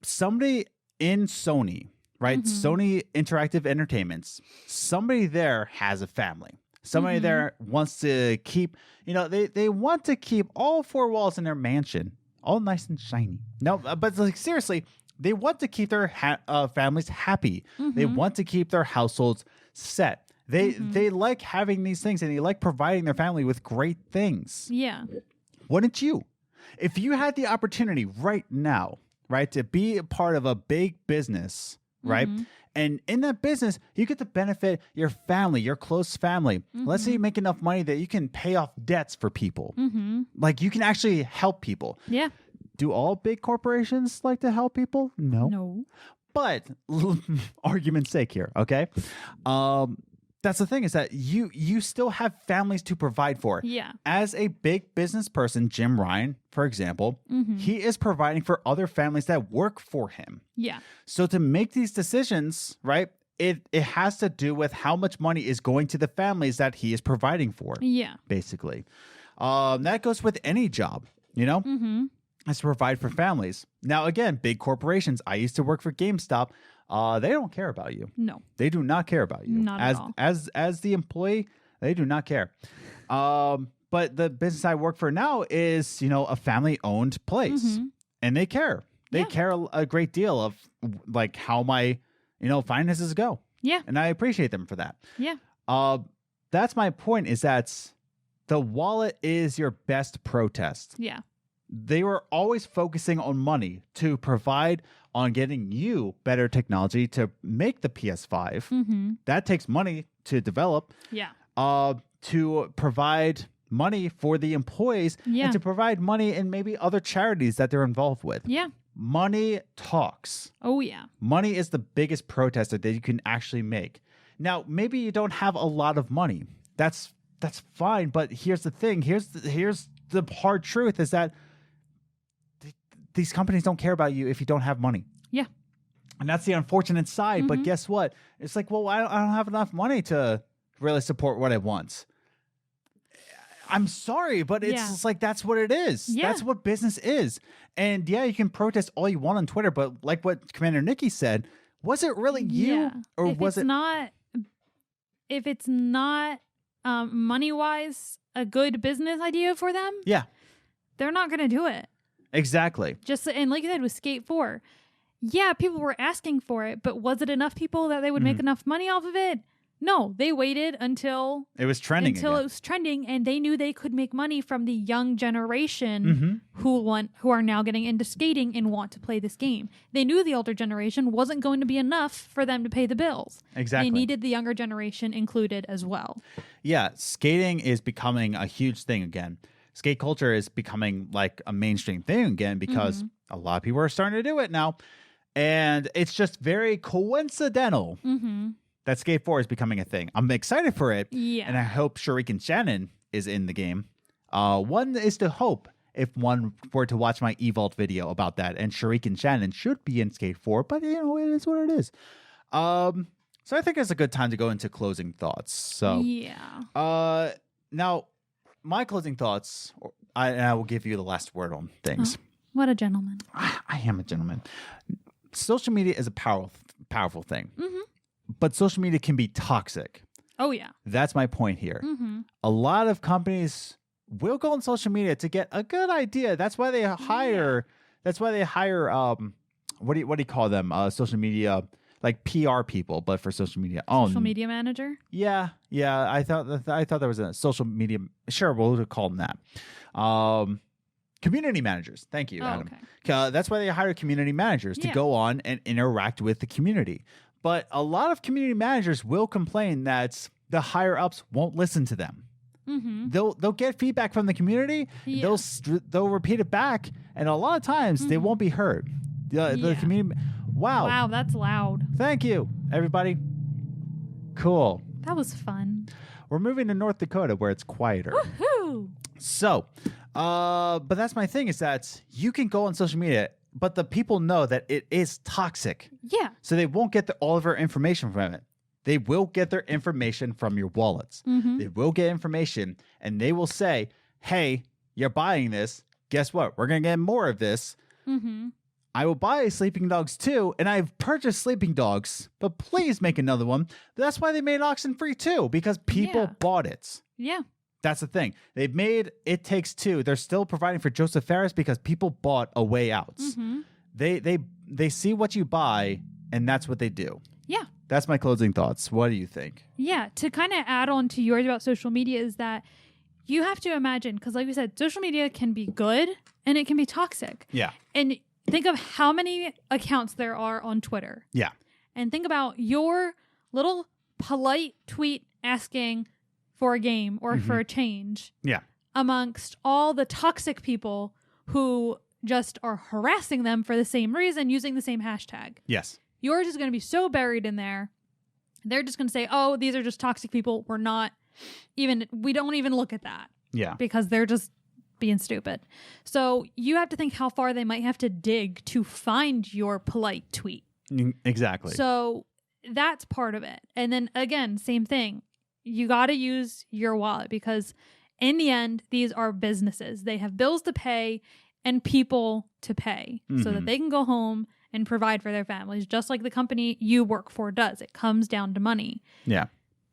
somebody in Sony, right? Sony Interactive Entertainments, somebody there has a family. Somebody there wants to keep, they want to keep all four walls in their mansion all nice and shiny. No, but like seriously, they want to keep their families happy. They want to keep their households set. They like having these things, and they like providing their family with great things. Yeah. Wouldn't you? If you had the opportunity right now, right, to be a part of a big business, right, and in that business, you get to benefit your family, your close family. Let's say you make enough money that you can pay off debts for people. Like, you can actually help people. Yeah. Do all big corporations like to help people? No. But argument's sake here, okay? That's the thing, is that you still have families to provide for. Yeah. As a big business person, Jim Ryan, for example, he is providing for other families that work for him. Yeah. So to make these decisions, right, it has to do with how much money is going to the families that he is providing for. Yeah. Basically. That goes with any job, has to provide for families. Now, again, big corporations. I used to work for GameStop. They don't care about you. No. They do not care about you. Not at all. As the employee, they do not care. But the business I work for now is, a family-owned place. And they care. They care a great deal of like how my, finances go. Yeah. And I appreciate them for that. Yeah. That's my point, is that the wallet is your best protest. Yeah. They were always focusing on money to provide on getting you better technology to make the PS5. That takes money to develop. Yeah. To provide money for the employees, Yeah. and to provide money in maybe other charities that they're involved with. Yeah. Money talks. Oh, yeah. Money is the biggest protest that you can actually make. Now, maybe you don't have a lot of money. That's fine. But here's the thing. Here's the hard truth, is that these companies don't care about you if you don't have money. Yeah. And that's the unfortunate side. But guess what? It's like, well, I don't have enough money to really support what I want. I'm sorry, but it's just like, that's what it is. Yeah. That's what business is. And yeah, you can protest all you want on Twitter, but like what Commander Nikki said, was it really you? Or was it not? If it's not money-wise a good business idea for them, Yeah, they're not going to do it. exactly. And like you said with Skate 4, yeah, people were asking for it, but was it enough people that they would make enough money off of it? No, they waited until it was trending. It was trending, and they knew they could make money from the young generation who are now getting into skating and want to play this game. They knew the older generation wasn't going to be enough for them to pay the bills. Exactly. They needed the younger generation included as well. Yeah, skating is becoming a huge thing again. Skate culture is becoming like a mainstream thing again because a lot of people are starting to do it now. And it's just very coincidental that Skate 4 is becoming a thing. I'm excited for it. Yeah. And I hope Shuriken Shannon is in the game. One is to hope if one were to watch my Evolved video about that. And Shuriken Shannon should be in Skate 4, but it is what it is. So I think it's a good time to go into closing thoughts. So yeah. Now, my closing thoughts, I will give you the last word on things. Oh, what a gentleman. I am a gentleman. Social media is a powerful thing. But social media can be toxic. Oh, yeah. That's my point here. A lot of companies will go on social media to get a good idea. That's why they hire. That's why they hire. What do you call them? Social media, like PR people, but for social media. Social media manager. Yeah. I thought there was a social media. Sure, we'll call them that. Community managers. Thank you, Adam. Okay. That's why they hire community managers to go on and interact with the community. But a lot of community managers will complain that the higher ups won't listen to them. They'll get feedback from the community. Yeah. They'll repeat it back, and a lot of times they won't be heard. The community. Wow, that's loud. Thank you, everybody. Cool. That was fun. We're moving to North Dakota where it's quieter. Woohoo! So, but that's my thing is that you can go on social media, but the people know that it is toxic. Yeah. So they won't get all of their information from it. They will get their information from your wallets. They will get information and they will say, hey, you're buying this. Guess what? We're going to get more of this. I will buy Sleeping Dogs too. And I've purchased Sleeping Dogs, but please make another one. That's why they made Oxenfree too, because people bought it. Yeah. That's the thing. They've made It Takes Two. They're still providing for Joseph Ferris because people bought A Way Out. They see what you buy, and that's what they do. Yeah. That's my closing thoughts. What do you think? Yeah. To kind of add on to yours about social media is that you have to imagine, because like we said, social media can be good and it can be toxic. Yeah. And think of how many accounts there are on Twitter. Yeah. And think about your little polite tweet asking for a game or for a change. Yeah. Amongst all the toxic people who just are harassing them for the same reason using the same hashtag. Yes. Yours is going to be so buried in there. They're just going to say, oh, these are just toxic people. We don't even look at that. Yeah. Because they're just being stupid. So you have to think how far they might have to dig to find your polite tweet. Exactly. So that's part of it. And then again, same thing. You got to use your wallet because in the end, these are businesses. They have bills to pay and people to pay so that they can go home and provide for their families, just like the company you work for does. It comes down to money. Yeah.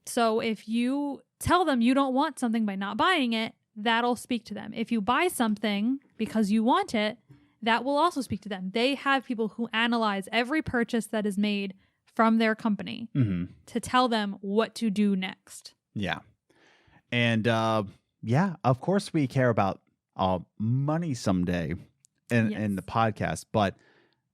So if you tell them you don't want something by not buying it, that'll speak to them. If you buy something because you want it, that will also speak to them. They have people who analyze every purchase that is made from their company to tell them what to do next. Yeah. And of course we care about money someday in the podcast, but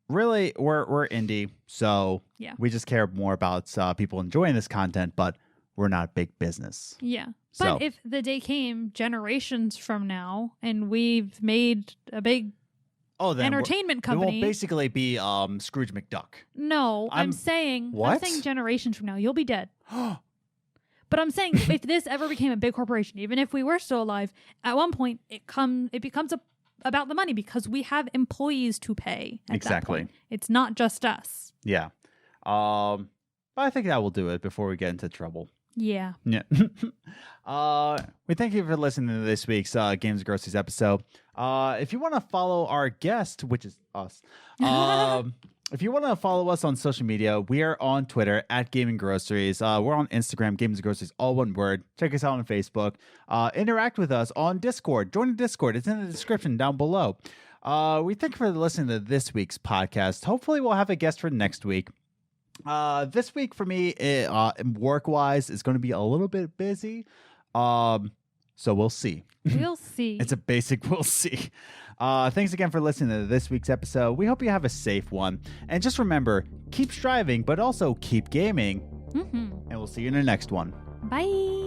really we're indie, so we just care more about people enjoying this content, but we're not big business. Yeah. But if the day came generations from now and we've made a big entertainment company. It won't basically be Scrooge McDuck. No, I'm saying generations from now, you'll be dead. But I'm saying if this ever became a big corporation, even if we were still alive, at one point it becomes about the money because we have employees to pay. Exactly. That point. It's not just us. Yeah. But I think that will do it before we get into trouble. Yeah. Yeah. We thank you for listening to this week's Games and Groceries episode. If you want to follow our guest, which is us, if you want to follow us on social media, we are on Twitter at Gaming Groceries. We're on Instagram, Games and Groceries, all one word. Check us out on Facebook. Interact with us on Discord. Join the Discord. It's in the description down below. We thank you for listening to this week's podcast. Hopefully, we'll have a guest for next week. This week for me, work-wise, is going to be a little bit busy. So we'll see. We'll see. It's a basic we'll see. Thanks again for listening to this week's episode. We hope you have a safe one. And just remember, keep striving, but also keep gaming. Mm-hmm. And we'll see you in the next one. Bye.